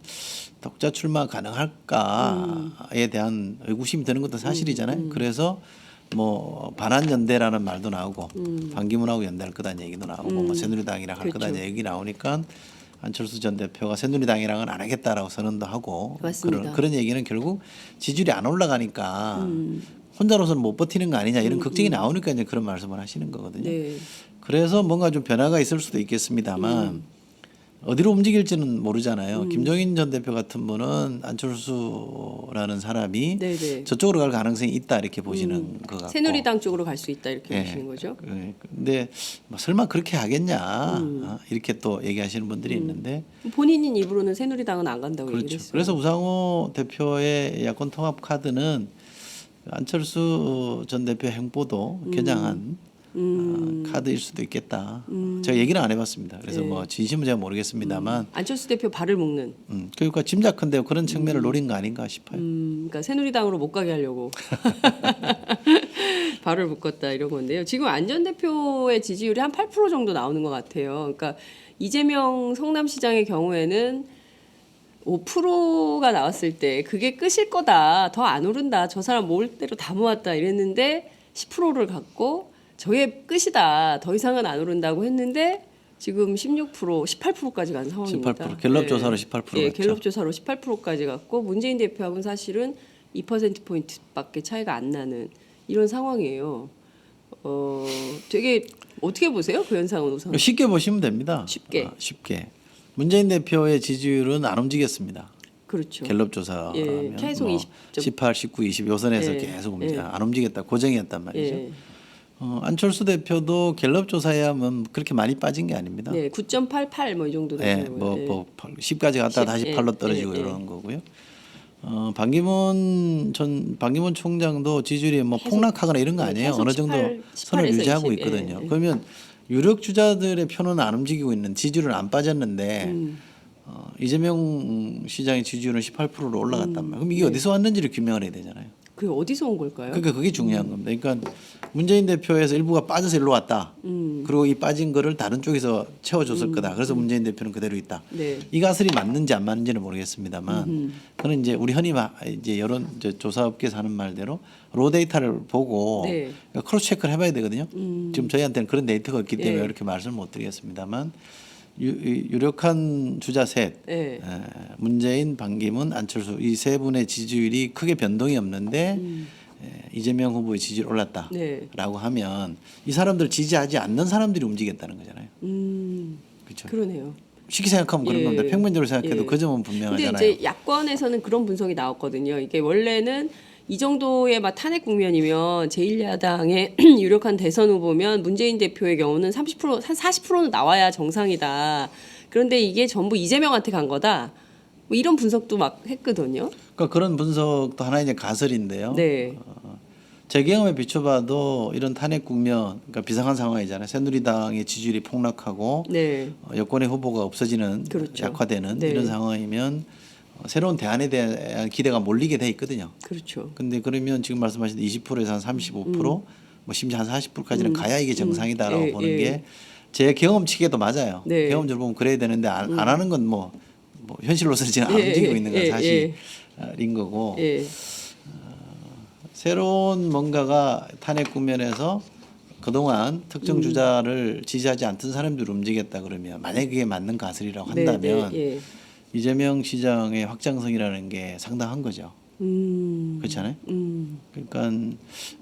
독자 출마 가능할까에 대한 의구심이 드는 것도 사실이잖아요. 그래서 뭐 반환 연대라는 말도 나오고 반기문하고 연대할 거다는 얘기도 나오고 뭐 새누리당이랑 할 그렇죠. 거다는 얘기 나오니까 안철수 전 대표가 새누리당이랑은 안 하겠다라고 선언도 하고 맞습니다. 그런 얘기는 결국 지지율이 안 올라가니까 혼자로서는 못 버티는 거 아니냐 이런 걱정이 나오니까 이제 그런 말씀을 하시는 거거든요. 네. 그래서 뭔가 좀 변화가 있을 수도 있겠습니다만 어디로 움직일지는 모르잖아요. 김종인 전 대표 같은 분은 안철수라는 사람이 네네. 저쪽으로 갈 가능성이 있다 이렇게 보시는 것 같고. 새누리당 쪽으로 갈 수 있다 이렇게 예. 보시는 거죠. 근데 뭐 설마 그렇게 하겠냐 이렇게 또 얘기하시는 분들이 있는데 본인 입으로는 새누리당은 안 간다고 얘기를 그렇죠. 했어요. 그래서 우상호 대표의 야권 통합 카드는 안철수 전 대표 행보도 겨냥한 카드일 수도 있겠다. 제가 얘기는 안 해봤습니다. 그래서 뭐 진심은 제가 모르겠습니다만 안철수 대표 발을 묶는. 그러니까 짐작컨대 그런 측면을 노린 거 아닌가 싶어요. 그러니까 새누리당으로 못 가게 하려고 발을 묶었다 이런 건데요. 지금 안 전 대표의 지지율이 한 8% 정도 나오는 것 같아요. 그러니까 이재명 성남시장의 경우에는 5%가 나왔을 때 그게 끝일 거다. 더 안 오른다. 저 사람 모을 대로 다 모았다 이랬는데 10%를 갖고 저게 끝이다. 더 이상은 안 오른다고 했는데 지금 16%, 18%까지 간 상황입니다. 18% 갤럽 조사로 18% 예, 갔죠. 갤럽 조사로 18%까지 갔고 문재인 대표하고는 사실은 2%포인트밖에 차이가 안 나는 이런 상황이에요. 되게 어떻게 보세요? 그 현상은 우선. 쉽게 보시면 됩니다. 쉽게. 쉽게. 문재인 대표의 지지율은 안 움직였습니다. 그렇죠. 갤럽 조사라면 예, 계속 뭐 20점. 18, 19, 20 요선에서 예, 계속 예. 안 움직였다. 고정이었단 말이죠. 예. 안철수 대표도 갤럽 조사에 하면 그렇게 많이 빠진 게 아닙니다. 네, 9.88 뭐 이 정도 네, 되고요. 뭐 10까지 갔다 10, 다시 예, 8로 떨어지고 예, 이러는 거고요. 반기문 총장도 지지율이 뭐 폭락하거나 이런 거 아니에요. 계속 어느 정도 18 선을 에서 유지하고 20, 있거든요. 예. 그러면 유력 주자들의 표는 안 움직이고 있는 지지율은 안 빠졌는데 이재명 시장의 지지율은 18%로 올라갔단 말이에요. 그럼 이게 어디서 왔는지를 규명을 해야 되잖아요. 그게 어디서 온 걸까요? 그러니까 그게 중요한 겁니다. 그러니까 문재인 대표에서 일부가 빠져서 일로 왔다. 그리고 이 빠진 거를 다른 쪽에서 채워줬을 거다. 그래서 문재인 대표는 그대로 있다. 네. 이 가설이 맞는지 안 맞는지는 모르겠습니다만 그는 이제 우리 흔히 이제 여론 이제 조사업계에서 하는 말대로 로 데이터를 보고 네. 크로스 체크를 해봐야 되거든요. 지금 저희한테는 그런 데이터가 없기 때문에 예. 이렇게 말씀을 못 드리겠습니다만 유력한 주자 셋 예. 문재인, 반기문, 안철수 이 세 분의 지지율이 크게 변동이 없는데 이재명 후보의 지지율 올랐다라고 네. 하면 이 사람들 지지하지 않는 사람들이 움직였다는 거잖아요. 그렇죠. 그러네요. 쉽게 생각하면 그런 예. 겁니다. 평면적으로 생각해도 예. 그 점은 근데 분명하잖아요. 이제 야권에서는 그런 분석이 나왔거든요. 이게 원래는 이 정도의 막 탄핵 국면이면 제1야당의 유력한 대선 후보면 문재인 대표의 경우는 30%, 한 40%는 나와야 정상이다. 그런데 이게 전부 이재명한테 간 거다. 뭐 이런 분석도 막 했거든요. 그러니까 그런 분석도 하나의 이제 가설인데요. 네. 제 경험에 비춰봐도 이런 탄핵 국면, 그러니까 비상한 상황이잖아요. 새누리당의 지지율이 폭락하고 네. 여권의 후보가 없어지는, 그렇죠. 약화되는 네. 이런 상황이면 새로운 대안에 대한 기대가 몰리게 돼 있거든요. 그렇죠. 근데 그러면 지금 말씀하신 20%에서 한 35%, 뭐 심지어 한 40%까지는 가야 이게 정상이다라고 예, 보는 예. 게 제 경험치게도 맞아요. 네. 경험적으로 보면 그래야 되는데 안 하는 건 뭐 현실로서는 지금 안 예, 움직이고 예, 있는 건 예, 사실인 거고 예. 새로운 뭔가가 탄핵 국면에서 그동안 특정 주자를 지지하지 않던 사람들을 움직였다 그러면 만약에 그게 맞는 가설이라고 한다면 네, 네, 예. 이재명 시장의 확장성이라는 게 상당한 거죠. 그렇잖아요. 그러니까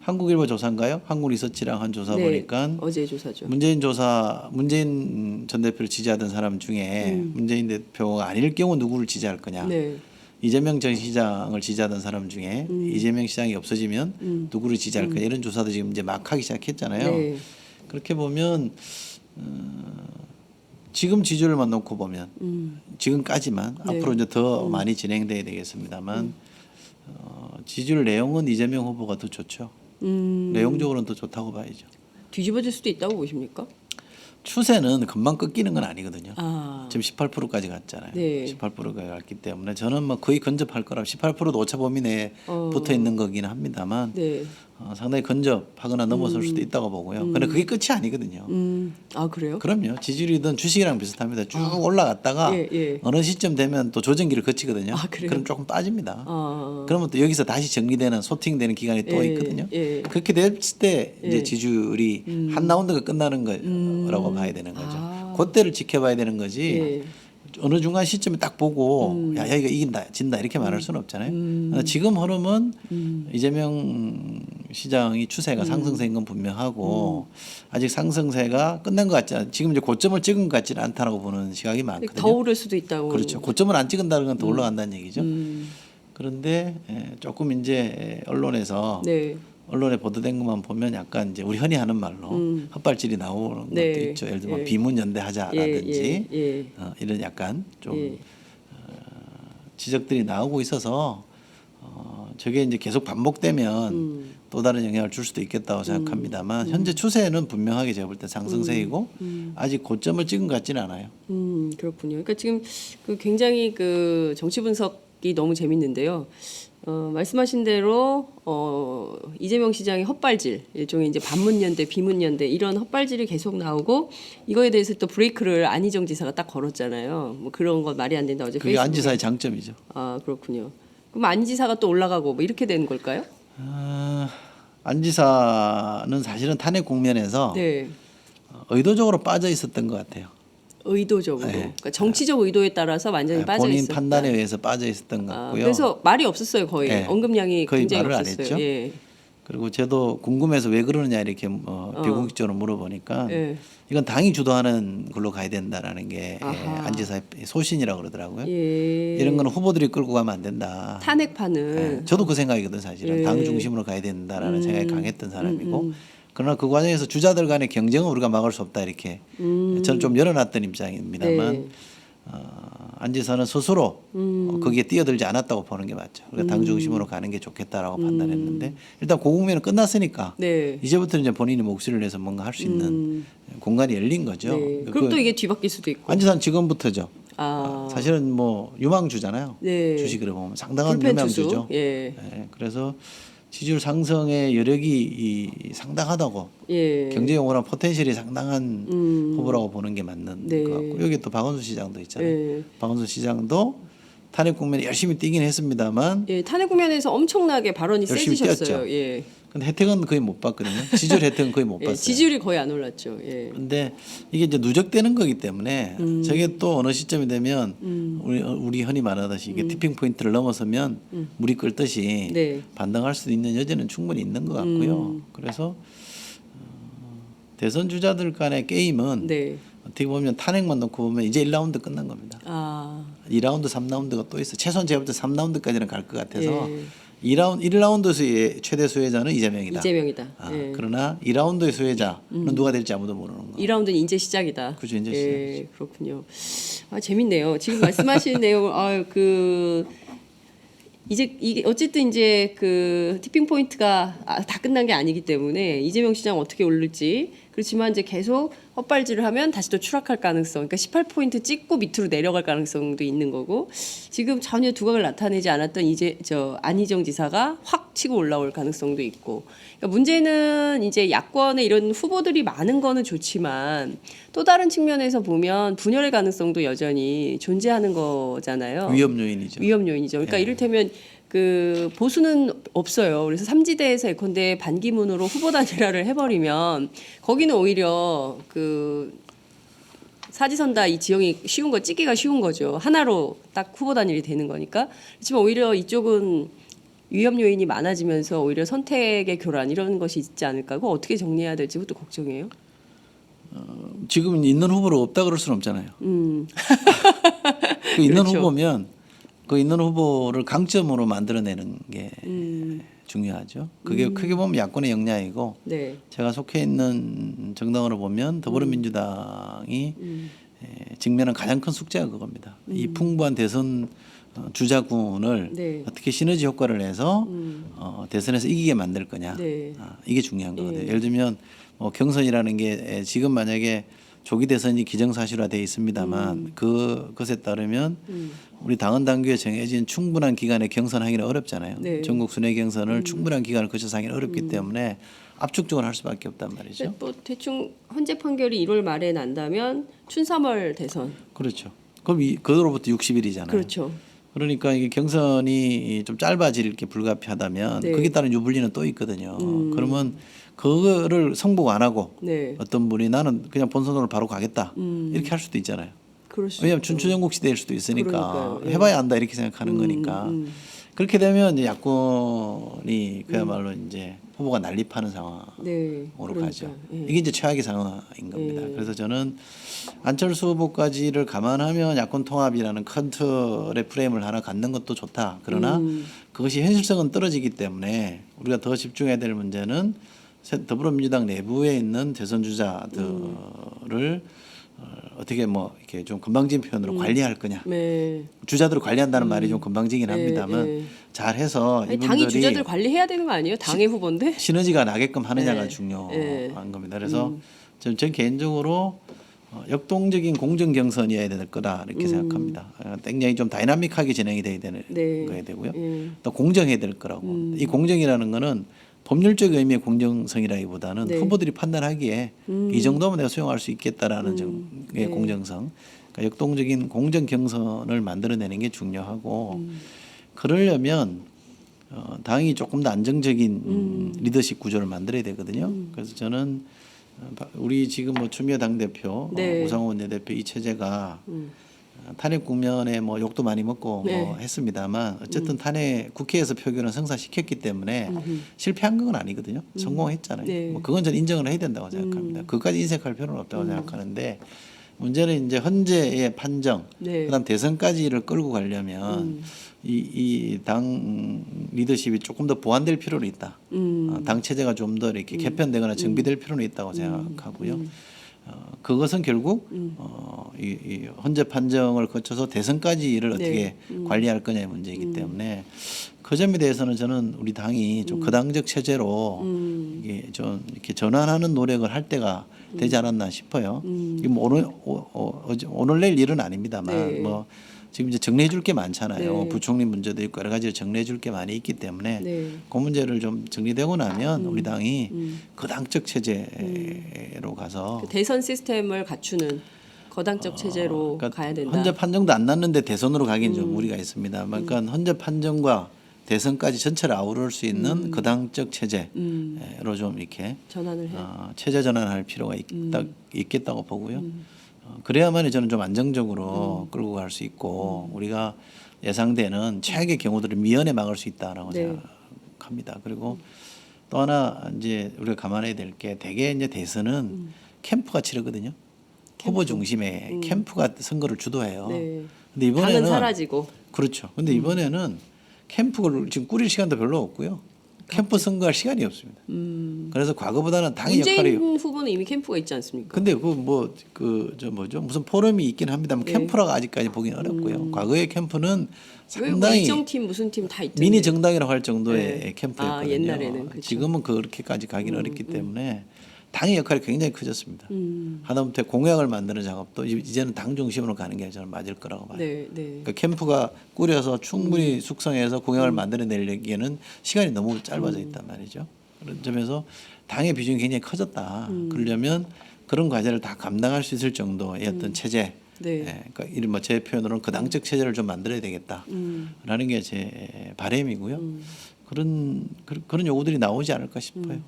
한국일보 조사인가요? 한국리서치랑 한 조사 네, 보니까 어제 조사죠. 문재인 전 대표를 지지하던 사람 중에 문재인 대표가 아닐 경우 누구를 지지할 거냐. 네. 이재명 전 시장을 지지하던 사람 중에 이재명 시장이 없어지면 누구를 지지할 거냐 이런 조사도 지금 이제 막 하기 시작했잖아요. 네. 그렇게 보면 지금 지지율만 놓고 보면 지금까지만 네. 앞으로 이제 더 많이 진행돼야 되겠습니다만 지지율 내용은 이재명 후보가 더 좋죠. 내용적으로는 더 좋다고 봐야죠. 뒤집어질 수도 있다고 보십니까? 추세는 금방 꺾이는 건 아니거든요. 아. 지금 18%까지 갔잖아요. 네. 18%가 갔기 때문에 저는 뭐 거의 근접할 거라 18%도 오차 범위 내에 붙어 있는 거기는 합니다만 네. 상당히 근접하거나 넘어설 수도 있다고 보고요. 그런데 그게 끝이 아니거든요. 아, 그래요? 그럼요. 지지율이든 주식이랑 비슷합니다. 쭉 올라갔다가 예, 예. 어느 시점 되면 또 조정기를 거치거든요. 아, 그래요? 그럼 조금 빠집니다. 아. 그러면 또 여기서 다시 정리되는 소팅되는 기간이 또 예, 있거든요. 예. 그렇게 됐을 때 이제 예. 지지율이 한 라운드가 끝나는 거라고 봐야 되는 거죠. 아. 그때를 지켜봐야 되는 거지. 예. 어느 중간 시점에 딱 보고 야 이거 이긴다 진다 이렇게 말할 수는 없잖아요. 지금 흐름은 이재명 시장이 추세가 상승세인 건 분명하고 아직 상승세가 끝난 것 같지 않아요. 지금 이제 고점을 찍은 것 같지는 않다라고 보는 시각이 많거든요. 더 오를 수도 있다고. 그렇죠. 고점을 안 찍은다는 건 더 올라간다는 얘기죠. 그런데 조금 이제 언론에서 네. 언론에 보도된 것만 보면 약간 이제 우리 흔히 하는 말로 헛발질이 나오는 네. 것도 있죠. 예를 들면 예. 비문연대 하자라든지 예, 예, 예. 이런 약간 좀 예. 지적들이 나오고 있어서 저게 이제 계속 반복되면 또 다른 영향을 줄 수도 있겠다고 생각합니다만 현재 추세는 분명하게 제가 볼 때 상승세이고 아직 고점을 찍은 것 같지는 않아요. 그렇군요. 그러니까 지금 그 굉장히 그 정치 분석이 너무 재밌는데요. 말씀하신 대로 이재명 시장의 헛발질, 일종의 이제 반문연대, 비문연대 이런 헛발질이 계속 나오고 이거에 대해서 또 브레이크를 안희정 지사가 딱 걸었잖아요. 뭐 그런 거 말이 안 된다 어제 그게 페이스북에. 안 지사의 장점이죠. 아 그렇군요. 그럼 안 지사가 또 올라가고 뭐 이렇게 되는 걸까요? 안 지사는 사실은 탄핵 국면에서 네, 의도적으로 빠져 있었던 것 같아요. 의도적으로. 네. 그러니까 정치적 의도에 따라서 완전히 빠져 본인 있었다. 판단에 의해서 빠져 있었던 것 같고요. 그래서 말이 없었어요 거의. 네. 언급량이 거의 굉장히 말을 안 없었어요. 했죠. 예. 그리고 저도 궁금해서 왜 그러느냐 이렇게 비공식적으로 물어보니까 예. 이건 당이 주도하는 걸로 가야 된다라는 게 아하. 안 지사의 소신이라고 그러더라고요. 예. 이런 거는 후보들이 끌고 가면 안 된다. 탄핵판은 저도 그 생각이거든 사실은. 예. 당 중심으로 가야 된다라는 생각이 강했던 사람이고 그러나 그 과정에서 주자들 간의 경쟁은 우리가 막을 수 없다 이렇게 저는 좀 열어놨던 입장입니다만 네. 안 지사는 스스로 거기에 뛰어들지 않았다고 보는 게 맞죠. 그러니까 당 중심으로 가는 게 좋겠다라고 판단했는데 일단 그 국면은 끝났으니까 네. 이제부터 이제 본인이 목소리를 내서 뭔가 할 수 있는 공간이 열린 거죠. 네. 그럼 또 이게 뒤바뀔 수도 있고. 안 지사는 지금부터죠. 아. 사실은 뭐 유망주잖아요. 네. 주식으을 보면 상당한 불펜 유망주죠. 투수. 예. 네, 그래서 지지율 상승의 여력이 상당하다고 예. 경제 용어랑 포텐셜이 상당한 후보라고 보는 게 맞는 네. 것 같고 여기 또 박원순 시장도 있잖아요. 예. 박원순 시장도 탄핵 국면에 열심히 뛰긴 했습니다만 예, 탄핵 국면에서 엄청나게 발언이 열심히 세지셨어요. 뛰었죠. 예. 근데 혜택은 거의 못 봤거든요. 지지율 혜택은 거의 못 예, 봤어요. 지지율이 거의 안 올랐죠. 예. 근데 이게 이제 누적되는 거기 때문에 저게 또 어느 시점이 되면 우리 흔히 말하듯이 이게 티핑 포인트를 넘어서면 물이 끓듯이 네. 반등할 수 있는 여지는 충분히 있는 것 같고요. 그래서 대선 주자들 간의 게임은 네. 어떻게 보면 탄핵만 놓고 보면 이제 1라운드 끝난 겁니다. 아. 2라운드, 3라운드가 또 있어. 최소한 제가 볼 때 3라운드까지는 갈 것 같아서 예. 1라운드에서의 최대 수혜자는 이재명이다. 이재명이다. 아, 예. 그러나 2라운드의 수혜자는 누가 될지 아무도 모르는 거. 2라운드는 이제 시작이다. 그죠, 이제 예, 그렇군요. 아, 재밌네요. 지금 말씀하신 내용, 이제 이게 어쨌든 이제 그 티핑 포인트가 다 끝난 게 아니기 때문에 이재명 시장 어떻게 오를지 그렇지만 이제 계속 헛발질을 하면 다시 또 추락할 가능성, 그러니까 18포인트 찍고 밑으로 내려갈 가능성도 있는 거고 지금 전혀 두각을 나타내지 않았던 안희정 지사가 확 치고 올라올 가능성도 있고 그러니까 문제는 이제 야권의 이런 후보들이 많은 거는 좋지만 또 다른 측면에서 보면 분열의 가능성도 여전히 존재하는 거잖아요. 위험 요인이죠. 위험 요인이죠. 그러니까 예. 이를테면 그 보수는 없어요. 그래서 삼지대에서 예컨대 반기문으로 후보 단일화를 해버리면 거기는 오히려 그 사지선다 이 지형이 쉬운 거 찍기가 쉬운 거죠. 하나로 딱 후보 단일이 되는 거니까. 그렇지만 오히려 이쪽은 위험 요인이 많아지면서 오히려 선택의 교란 이런 것이 있지 않을까. 그거 어떻게 정리해야 될지 그것도 걱정이에요. 지금 있는 후보를 없다 그럴 수는 없잖아요. 그 있는 그렇죠. 후보면 그 있는 후보를 강점으로 만들어내는 게 중요하죠. 그게 크게 보면 야권의 역량이고 네. 제가 속해 있는 정당으로 보면 더불어민주당이 직면한 가장 큰 숙제가 그겁니다. 이 풍부한 대선 주자군을 네. 어떻게 시너지 효과를 내서 대선에서 이기게 만들 거냐. 네. 이게 중요한 거거든요. 예를 들면 뭐 경선이라는 게 지금 만약에 조기 대선이 기정사실화되어 있습니다만 그것에 따르면 우리 당헌 당규에 정해진 충분한 기간에 경선하기는 어렵잖아요. 네. 전국 순회 경선을 충분한 기간을 거쳐서 하기는 어렵기 때문에 압축적으로 할 수밖에 없단 말이죠. 뭐 대충 헌재 판결이 1월 말에 난다면 춘3월 대선. 그렇죠. 그럼 그로부터 60일이잖아요. 그렇죠. 그러니까 이게 경선이 좀 짧아질 게 불가피하다면 네. 거기에 따른 유불리는 또 있거든요. 그러면 그거를 성공 안 하고 네. 어떤 분이 나는 그냥 본선으로 바로 가겠다 이렇게 할 수도 있잖아요. 그럴 수 왜냐하면 있죠. 춘추전국시대일 수도 있으니까 그러니까요. 예. 해봐야 안다 이렇게 생각하는 거니까 그렇게 되면 이제 야권이 그야말로 이제 후보가 난립하는 상황으로 네, 가죠. 예. 이게 이제 최악의 상황인 겁니다. 예. 그래서 저는 안철수 후보까지를 감안하면 야권 통합이라는 큰 틀의 프레임을 하나 갖는 것도 좋다. 그러나 그것이 현실성은 떨어지기 때문에 우리가 더 집중해야 될 문제는 더불어민주당 내부에 있는 대선 주자들을 어떻게 뭐 이렇게 좀 건방진 표현으로 관리할 거냐. 네. 주자들을 관리한다는 말이 좀 건방지긴 합니다만 잘해서 아니, 이분들이 당이 주자들 관리해야 되는 거 아니에요? 당의 후보인데? 시너지가 나게끔 하느냐가 네. 중요한 겁니다. 그래서 전 개인적으로 역동적인 공정 경선이어야 될 거다 이렇게 생각합니다. 굉장히 좀 다이나믹하게 진행이 돼야 되는 네. 거야 되고요. 또 공정해야 될 거라고. 이 공정이라는 거는 법률적 의미의 공정성이라기보다는 네. 후보들이 판단하기에 이 정도면 내가 수용할 수 있겠다라는 정의 네. 공정성. 그러니까 역동적인 공정 경선을 만들어내는 게 중요하고 그러려면 당이 조금 더 안정적인 리더십 구조를 만들어야 되거든요. 그래서 저는 우리 지금 뭐 추미애 당대표, 네. 우상호 원내대표 이 체제가 탄핵 국면에 뭐 욕도 많이 먹고 네. 뭐 했습니다만 어쨌든 탄핵 국회에서 표결은 성사시켰기 때문에 실패한 건 아니거든요. 성공했잖아요. 네. 뭐 그건 저는 인정을 해야 된다고 생각합니다. 그것까지 인색할 필요는 없다고 생각하는데 문제는 이제 헌재의 판정, 네. 그다음 대선까지를 끌고 가려면 이 당 리더십이 조금 더 보완될 필요는 있다. 당 체제가 좀 더 이렇게 개편되거나 정비될 필요는 있다고 생각하고요. 그것은 결국 이 헌재 판정을 거쳐서 대선까지를 어떻게 관리할 거냐의 문제이기 때문에 그 점에 대해서는 저는 우리 당이 좀 거당적 체제로 이게 좀 이렇게 전환하는 노력을 할 때가 되지 않았나 싶어요. 이게 뭐 오늘 내일 일은 아닙니다만 네. 뭐 지금 이제 정리해 줄 게 많잖아요. 네. 부총리 문제도 있고 여러 가지를 정리해 줄 게 많이 있기 때문에 네. 그 문제를 좀 정리되고 나면 우리 당이 거당적 체제로 가서 그 대선 시스템을 갖추는 거당적 체제로 그러니까 가야 된다. 헌재 판정도 안 났는데 대선으로 가긴 좀 무리가 있습니다. 그러니까 헌재 판정과 대선까지 전체를 아우를 수 있는 거당적 체제로 좀 이렇게 전환을 해. 체제 전환할 필요가 있겠다고 보고요. 그래야만 저는 좀 안정적으로 끌고 갈 수 있고 우리가 예상되는 최악의 경우들을 미연에 막을 수 있다라고 네. 생각합니다. 그리고 또 하나 이제 우리가 감안해야 될 게 대개 이제 대선은 캠프가 치르거든요. 후보 중심의 캠프가 선거를 주도해요. 네. 근데 당은 이번에는 사라지고. 그렇죠. 근데 이번에는 캠프를 지금 꾸릴 시간도 별로 없고요. 캠프 선거할 시간이 없습니다. 그래서 과거보다는 당의 역할이 문재인 후보는 이미 캠프가 있지 않습니까? 근데 저 뭐죠 무슨 포럼이 있긴 합니다만 네. 캠프라고 아직까지 보기는 어렵고요. 과거의 캠프는 왜 상당히 일정 팀 무슨 팀 다 있던데. 미니 정당이라고 할 정도의 네. 캠프였거든요. 옛날에는 그쵸. 지금은 그렇게까지 가기는 어렵기 때문에 당의 역할이 굉장히 커졌습니다. 하다못해 공약을 만드는 작업도 이제는 당 중심으로 가는 게 저는 맞을 거라고 봐요. 네, 네. 그러니까 캠프가 꾸려서 충분히 숙성해서 공약을 만들어내기에는 시간이 너무 짧아져 있단 말이죠. 그런 점에서 당의 비중이 굉장히 커졌다. 그러려면 그런 과제를 다 감당할 수 있을 정도의 어떤 체제, 네. 그러니까 이런 뭐 제 표현으로는 그 당적 체제를 좀 만들어야 되겠다라는 게 제 바람이고요. 그런 요구들이 나오지 않을까 싶어요.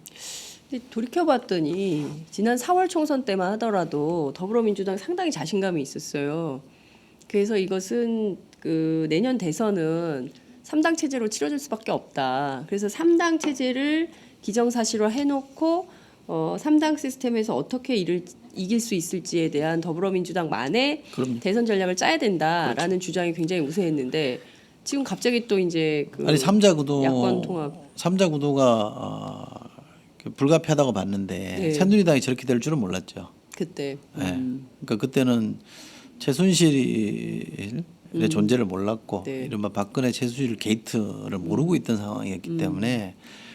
근데 돌이켜봤더니 지난 4월 총선 때만 하더라도 더불어민주당 상당히 자신감이 있었어요. 그래서 이것은 그 내년 대선은 3당 체제로 치러질 수밖에 없다. 그래서 3당 체제를 기정사실화 해놓고 3당 시스템에서 어떻게 이길 수 있을지에 대한 더불어민주당만의 그럼요. 대선 전략을 짜야 된다라는 주장이 굉장히 우세했는데 지금 갑자기 또 이제 그 아니 삼자구도 야권 통합. 삼자구도가 불가피하다고 봤는데 네. 새누리당이 저렇게 될 줄은 몰랐죠. 그때 네. 그러니까 그때는 최순실의 존재를 몰랐고 네. 이른바 박근혜 최순실 게이트를 모르고 있던 상황이었기 때문에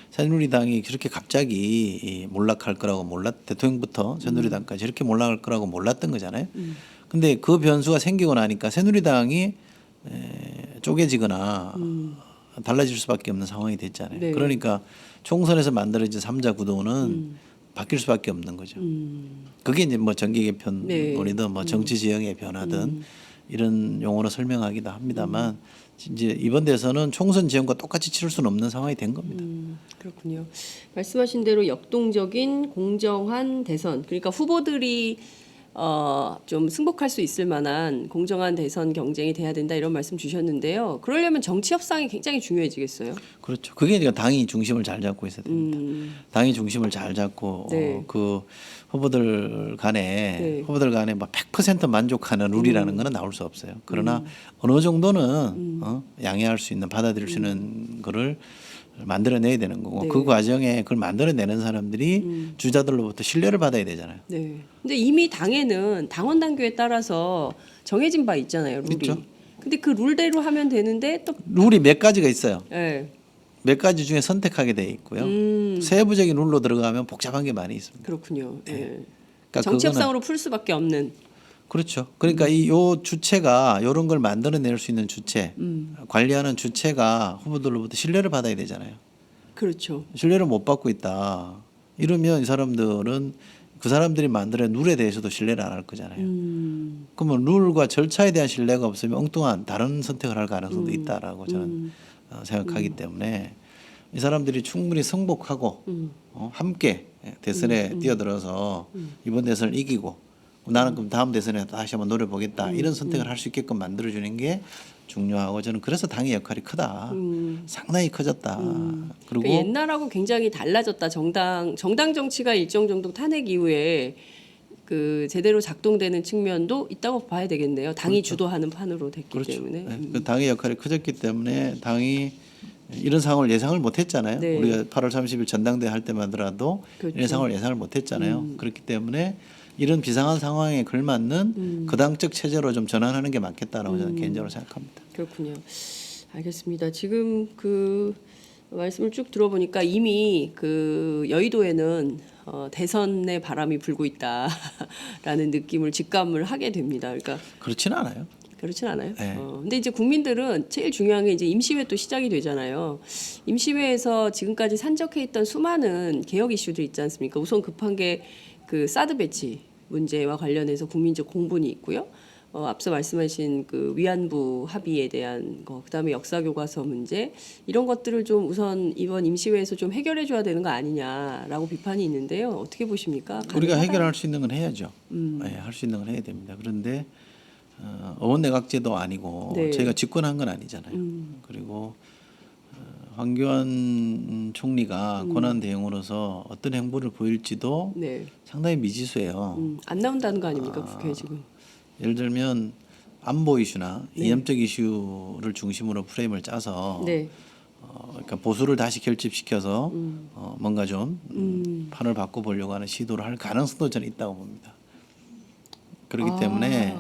새누리당이 그렇게 갑자기 몰락할 거라고 대통령부터 새누리당까지 이렇게 몰락할 거라고 몰랐던 거잖아요. 근데 그 변수가 생기고 나니까 새누리당이 쪼개지거나 달라질 수밖에 없는 상황이 됐잖아요. 네. 그러니까 총선에서 만들어진 삼자 구도는 바뀔 수밖에 없는 거죠. 그게 이제 뭐 정계 개편 네. 논의든 뭐 정치 지형의 변화든 이런 용어로 설명하기도 합니다만 이제 이번 대선은 총선 지형과 똑같이 치를 수는 없는 상황이 된 겁니다. 그렇군요. 말씀하신 대로 역동적인 공정한 대선. 그러니까 후보들이 좀 승복할 수 있을 만한 공정한 대선 경쟁이 돼야 된다 이런 말씀 주셨는데요. 그러려면 정치 협상이 굉장히 중요해지겠어요. 그렇죠. 그게 이제 당이 중심을 잘 잡고 있어야 됩니다. 당이 중심을 잘 잡고 네. 그 후보들 간에 막 100% 만족하는 룰이라는 거는 나올 수 없어요. 그러나 어느 정도는 양해할 수 있는 받아들일 수 있는 거를 만들어내야 되는 거고 네. 그 과정에 그걸 만들어내는 사람들이 주자들로부터 신뢰를 받아야 되잖아요. 네. 근데 이미 당에는 당원 당규에 따라서 정해진 바 있잖아요, 룰이. 있죠. 근데 그 룰대로 하면 되는데 또 룰이 몇 가지가 있어요. 예. 몇 가지 중에 선택하게 돼 있고요. 세부적인 룰로 들어가면 복잡한 게 많이 있습니다. 그렇군요. 예. 그러니까 정치 그거는- 협상으로 풀 수밖에 없는. 그렇죠. 그러니까 이 요 주체가 이런 걸 만들어낼 수 있는 주체, 관리하는 주체가 후보들로부터 신뢰를 받아야 되잖아요. 그렇죠. 신뢰를 못 받고 있다. 이러면 이 사람들은 그 사람들이 만들어낸 룰에 대해서도 신뢰를 안 할 거잖아요. 그러면 룰과 절차에 대한 신뢰가 없으면 엉뚱한 다른 선택을 할 가능성도 있다라고 저는 생각하기 때문에 이 사람들이 충분히 승복하고 함께 대선에 뛰어들어서 이번 대선을 이기고 나는 그럼 다음 대선에 다시 한번 노려보겠다 이런 선택을 할 수 있게끔 만들어주는 게 중요하고 저는 그래서 당의 역할이 크다. 상당히 커졌다. 그리고 그러니까 옛날하고 굉장히 달라졌다. 정당 정치가 일정 정도 탄핵 이후에 그 제대로 작동되는 측면도 있다고 봐야 되겠네요. 당이 주도하는 판으로 됐기 그렇죠. 때문에. 네. 그 당의 역할이 커졌기 때문에 당이 이런 상황을 예상을 못했잖아요. 네. 우리가 8월 30일 전당대회 할 때만 하더라도 그렇죠. 이런 상황을 예상을 못했잖아요. 그렇기 때문에 이런 비상한 상황에 걸맞는 그 당적 체제로 좀 전환하는 게 맞겠다라고 저는 개인적으로 생각합니다. 그렇군요. 알겠습니다. 지금 그 말씀을 쭉 들어보니까 이미 그 여의도에는 대선의 바람이 불고 있다라는 느낌을 직감을 하게 됩니다. 그러니까 그렇지는 않아요. 그렇진 않아요. 네. 근데 이제 국민들은 제일 중요한 게 이제 임시회 또 시작이 되잖아요. 임시회에서 지금까지 산적해 있던 수많은 개혁 이슈들 있지 않습니까? 우선 급한 게 그 사드 배치 문제와 관련해서 국민적 공분이 있고요. 앞서 말씀하신 그 위안부 합의에 대한 거, 그다음에 역사 교과서 문제 이런 것들을 좀 우선 이번 임시회에서 좀 해결해 줘야 되는 거 아니냐라고 비판이 있는데요. 어떻게 보십니까? 우리가 가능하다? 해결할 수 있는 건 해야죠. 네, 할 수 있는 건 해야 됩니다. 그런데 어원내각제도 아니고 네. 저희가 집권한 건 아니잖아요. 그리고 황교안 총리가 권한 대행으로서 어떤 행보를 보일지도 네. 상당히 미지수예요. 안 나온다는 거 아닙니까? 국회에 지금. 예를 들면 안보 이슈나 이념적 이슈를 중심으로 프레임을 짜서 네. 그러니까 보수를 다시 결집시켜서 뭔가 좀 판을 바꿔보려고 하는 시도를 할 가능성도 저는 있다고 봅니다. 그렇기 때문에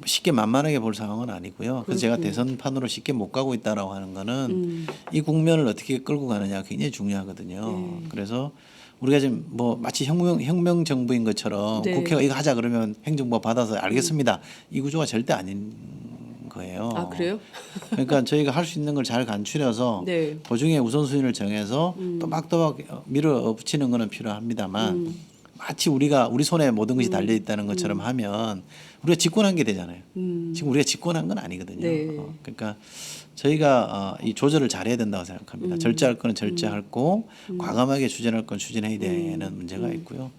쉽게 만만하게 볼 상황은 아니고요. 그래서 제가 대선판으로 쉽게 못 가고 있다라고 하는 거는 이 국면을 어떻게 끌고 가느냐 굉장히 중요하거든요. 그래서 우리가 지금 뭐 마치 혁명 정부인 것처럼 네. 국회가 이거 하자 그러면 행정부가 받아서 알겠습니다. 이 구조가 절대 아닌 거예요. 아 그래요? 그러니까 저희가 할 수 있는 걸 잘 간추려서 네. 보중의 우선순위를 정해서 또박또박 밀어붙이는 거는 필요합니다만 마치 우리 손에 모든 것이 달려 있다는 것처럼 하면 우리가 집권한 게 되잖아요. 지금 우리가 집권한 건 아니거든요. 네. 그러니까 저희가 이 조절을 잘해야 된다고 생각합니다. 절제할 거는 절제하고 과감하게 추진할 건 추진해야 되는 문제가 있고요.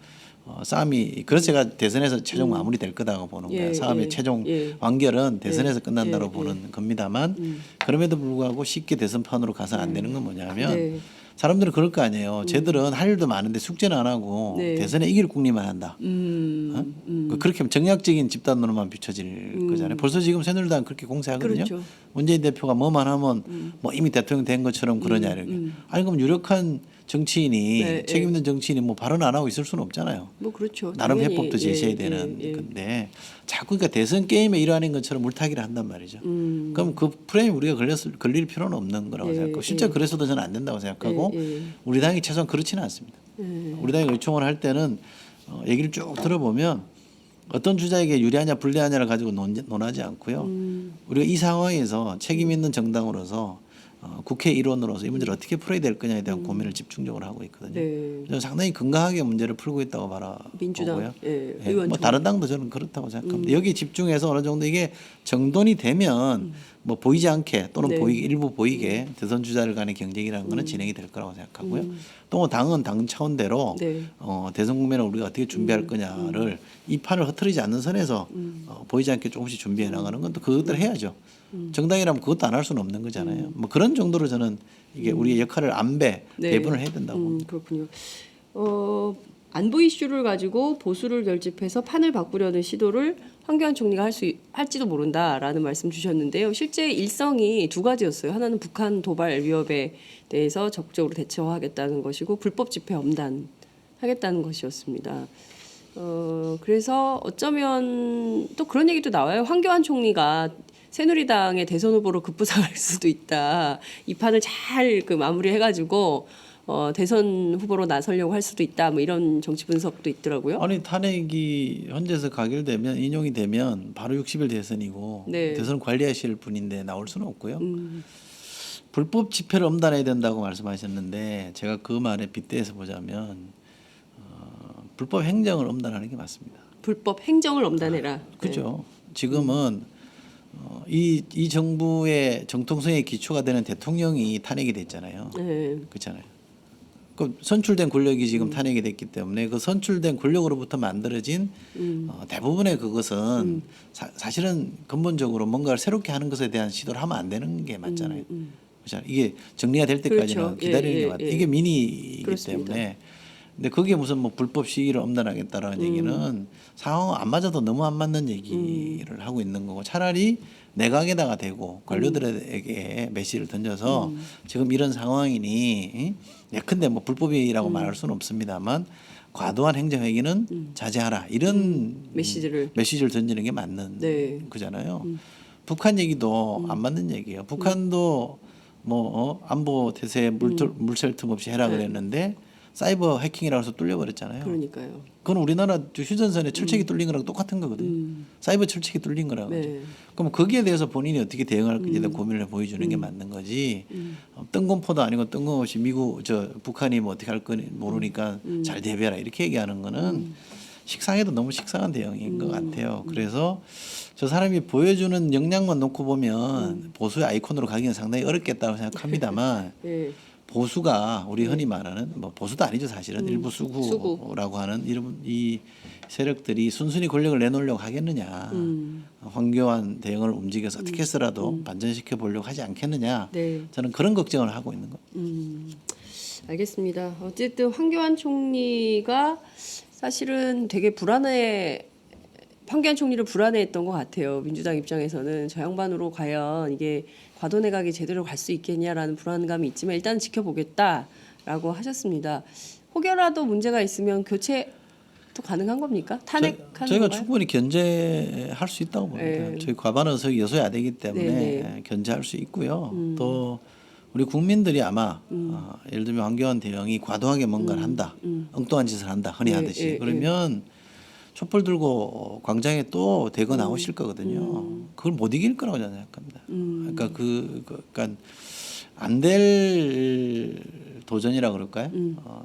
싸움이 그래서 제가 대선에서 최종 마무리될 거다고 보는 예, 거예요. 싸움의 예, 최종 예. 완결은 대선에서 끝난다고 예, 보는 겁니다만 그럼에도 불구하고 쉽게 대선판으로 가서 안 되는 건 뭐냐면 네. 사람들은 그럴 거 아니에요. 쟤들은 할 일도 많은데 숙제는 안 하고 네. 대선에 이길 국리만 한다. 그렇게 하면 정략적인 집단으로만 비춰질 거잖아요. 벌써 지금 새누리당 그렇게 공세하거든요. 그렇죠. 문재인 대표가 뭐만 하면 뭐 이미 대통령 된 것처럼 그러냐 이렇게. 아니 그럼 유력한 정치인이 네, 책임 있는 정치인이 뭐 발언 안 하고 있을 수는 없잖아요. 뭐 그렇죠. 나름 당연히. 해법도 제시해야 예, 되는 예, 예. 건데 자꾸 그러니까 대선 게임의 일환인 것처럼 물타기를 한단 말이죠. 그럼 그 프레임 우리가 걸릴 필요는 없는 거라고 예, 생각하고 실제 그래서도 저는 안 된다고 생각하고 예, 예. 우리 당이 최소한 그렇지는 않습니다. 우리 당이 의총을 할 때는 얘기를 쭉 들어보면 어떤 주자에게 유리하냐 불리하냐를 가지고 논하지 않고요. 우리가 이 상황에서 책임 있는 정당으로서 국회 일원으로서 이 문제를 어떻게 풀어야 될 거냐에 대한 고민을 집중적으로 하고 있거든요. 네. 저는 상당히 건강하게 문제를 풀고 있다고 바라보고요. 민주당, 예, 예, 의원 뭐 다른 당도 저는 그렇다고 생각합니다. 여기 집중해서 어느 정도 이게 정돈이 되면 뭐 보이지 않게 또는 네. 일부 보이게 대선 주자들 간의 경쟁이라는 거는 진행이 될 거라고 생각하고요. 또 당은 당 차원대로 네. 대선 국면을 우리가 어떻게 준비할 거냐를 이 판을 흐트리지 않는 선에서 보이지 않게 조금씩 준비해 나가는 건 또 그것들 해야죠. 정당이라면 그것도 안 할 수는 없는 거잖아요. 뭐 그런 정도로 저는 이게 우리의 역할을 안배 네. 배분을 해야 된다고 봅니다. 그렇군요. 안보 이슈를 가지고 보수를 결집해서 판을 바꾸려는 시도를 황교안 총리가 할지도 모른다라는 말씀 주셨는데요. 실제 일성이 두 가지였어요. 하나는 북한 도발 위협에 대해서 적극적으로 대처하겠다는 것이고 불법 집회 엄단하겠다는 것이었습니다. 그래서 어쩌면 또 그런 얘기도 나와요. 황교안 총리가 새누리당의 대선 후보로 급부상할 수도 있다. 이 판을 잘 마무리해가지고 대선 후보로 나서려고 할 수도 있다. 뭐 이런 정치 분석도 있더라고요. 아니 탄핵이 현재에서 가결되면 인용이 되면 바로 60일 대선이고 네. 대선 관리하실 분인데 나올 수는 없고요. 불법 집회를 엄단해야 된다고 말씀하셨는데 제가 그 말에 빗대서 보자면 불법 행정을 엄단하는 게 맞습니다. 불법 행정을 엄단해라. 그죠. 지금은 이 정부의 정통성의 기초가 되는 대통령이 탄핵이 됐잖아요. 네. 그렇잖아요. 그 선출된 권력이 지금 탄핵이 됐기 때문에 그 선출된 권력으로부터 만들어진 대부분의 그것은 사실은 근본적으로 뭔가를 새롭게 하는 것에 대한 시도를 하면 안 되는 게 맞잖아요. 그렇잖아요. 이게 정리가 될 때까지는 그렇죠. 기다리는 게 맞다. 이게 민의이기 그렇습니다. 때문에. 근데 그게 무슨 뭐 불법 시위를 엄단하겠다라는 얘기는 상황 안 맞아도 너무 안 맞는 얘기를 하고 있는 거고 차라리 내각에다가 대고 관료들에게 메시지를 던져서 지금 이런 상황이니 예컨대 뭐 불법이라고 말할 수는 없습니다만 과도한 행정행위는 자제하라 이런 메시지를 던지는 게 맞는 네. 거잖아요. 북한 얘기도 안 맞는 얘기예요. 북한도 뭐 안보 태세에 물샐 틈 없이 해라 그랬는데 사이버 해킹이라고 해서 뚫려버렸잖아요. 그러니까요. 그건 우리나라 휴전선에 철책이 뚫린 거랑 똑같은 거거든요. 사이버 철책이 뚫린 거라고. 네. 그럼 거기에 대해서 본인이 어떻게 대응할 건지에 대한 고민을 보여주는 게 맞는 거지. 뜬금포도 아니고 뜬금없이 북한이 뭐 어떻게 할 거니 모르니까 잘 대비해라 이렇게 얘기하는 거는 식상해도 너무 식상한 대응인 것 같아요. 그래서 저 사람이 보여주는 역량만 놓고 보면 보수의 아이콘으로 가기는 상당히 어렵겠다고 생각합니다만 네. 보수가 우리 흔히 말하는 뭐 보수도 아니죠 사실은 일부 수구라고 하는 이런 이 세력들이 순순히 권력을 내놓으려고 하겠느냐 황교안 대응을 움직여서 어떻게 해서라도 반전시켜 보려고 하지 않겠느냐 네. 저는 그런 걱정을 하고 있는 겁니다. 알겠습니다. 어쨌든 황교안 총리가 사실은 되게 황교안 총리를 불안해했던 것 같아요. 민주당 입장에서는 저 양반으로 과연 이게 과도내각이 제대로 갈 수 있겠냐라는 불안감이 있지만 일단 지켜보겠다라고 하셨습니다. 혹여라도 문제가 있으면 교체도 가능한 겁니까? 탄핵하는 저희가 건가요? 충분히 견제할 수 있다고 봅니다. 네. 저희 과반 의석이 여소야되기 때문에 네. 견제할 수 있고요. 또 우리 국민들이 아마 예를 들면 황교안 대응이 과도하게 뭔가를 한다, 엉뚱한 짓을 한다, 흔히 네, 하듯이 네, 그러면 촛불 들고 광장에 또 대거 나오실 거거든요. 그걸 못 이길 거라고 저는 생각합니다. 그러니까 그러니까 안 될 도전이라 그럴까요?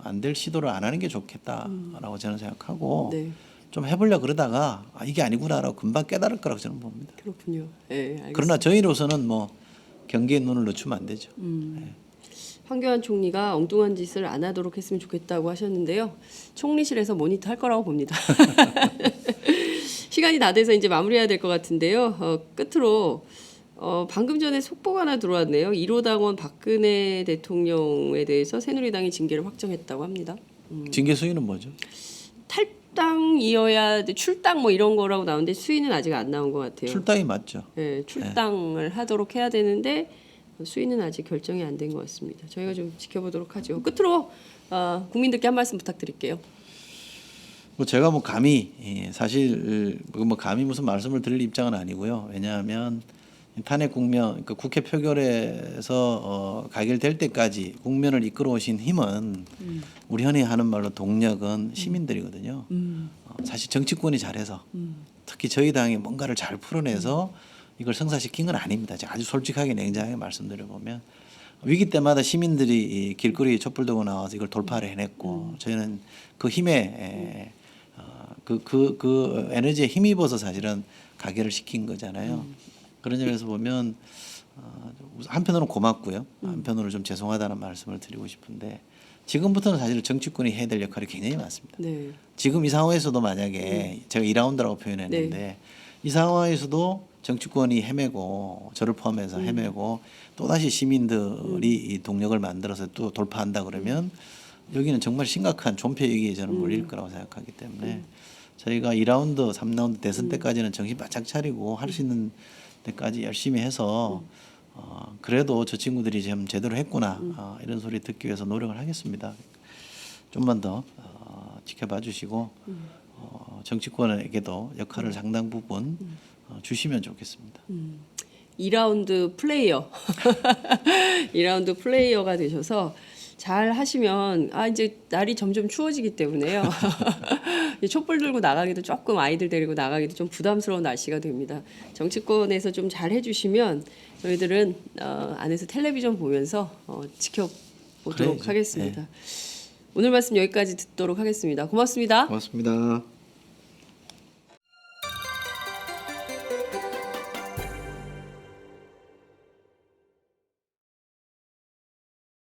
안 될 시도를 안 하는 게 좋겠다라고 저는 생각하고 네. 좀 해보려 그러다가 이게 아니구나라고 금방 깨달을 거라고 저는 봅니다. 그렇군요. 네, 알겠습니다. 그러나 저희로서는 뭐 경계에 눈을 늦추면 안 되죠. 황교안 총리가 엉뚱한 짓을 안 하도록 했으면 좋겠다고 하셨는데요. 총리실에서 모니터 할 거라고 봅니다. 시간이 다 돼서 이제 마무리해야 될 것 같은데요. 끝으로 방금 전에 속보가 하나 들어왔네요. 1호 당원 박근혜 대통령에 대해서 새누리당이 징계를 확정했다고 합니다. 징계 수위는 뭐죠? 탈당이어야 출당 뭐 이런 거라고 나오는데 수위는 아직 안 나온 것 같아요. 출당이 맞죠. 네, 출당을 하도록 해야 되는데 수위는 아직 결정이 안 된 것 같습니다. 저희가 좀 지켜보도록 하죠. 끝으로 국민들께 한 말씀 부탁드릴게요. 뭐 제가 뭐 감히 사실 뭐 감히 무슨 말씀을 드릴 입장은 아니고요. 왜냐하면 탄핵 국면, 그러니까 국회 표결에서 가결될 때까지 국면을 이끌어오신 힘은 우리 흔히 하는 말로 동력은 시민들이거든요. 사실 정치권이 잘해서 특히 저희 당이 뭔가를 잘 풀어내서 이걸 성사시킨 건 아닙니다. 제가 아주 솔직하게 냉정하게 말씀드려 보면 위기 때마다 시민들이 길거리에 촛불 들고 나와서 이걸 돌파를 해냈고 저희는 그 힘에 그 에너지에 힘입어서 사실은 가결을 시킨 거잖아요. 그런 점에서 보면 한편으로는 고맙고요. 한편으로는 좀 죄송하다는 말씀을 드리고 싶은데 지금부터는 사실 정치권이 해야 될 역할이 굉장히 많습니다. 네. 지금 이 상황에서도 만약에 제가 2라운드라고 표현했는데 이 상황에서도 정치권이 헤매고 저를 포함해서 헤매고 또다시 시민들이 이 동력을 만들어서 또 돌파한다 그러면 여기는 정말 심각한 존폐위기에 저는 몰릴 거라고 생각하기 때문에 저희가 2라운드, 3라운드 대선 때까지는 정신 바짝 차리고 할 수 있는 데까지 열심히 해서 그래도 저 친구들이 좀 제대로 했구나 이런 소리 듣기 위해서 노력을 하겠습니다. 좀만 더 지켜봐 주시고 정치권에게도 역할을 상당 부분 주시면 좋겠습니다. 2라운드 플레이어 2라운드 플레이어가 되셔서 잘 하시면 이제 날이 점점 추워지기 때문에요. 촛불 들고 나가기도 조금 아이들 데리고 나가기도 좀 부담스러운 날씨가 됩니다. 정치권에서 좀 잘 해주시면 저희들은 안에서 텔레비전 보면서 지켜보도록 그래야죠. 하겠습니다. 오늘 말씀 여기까지 듣도록 하겠습니다. 고맙습니다. 고맙습니다.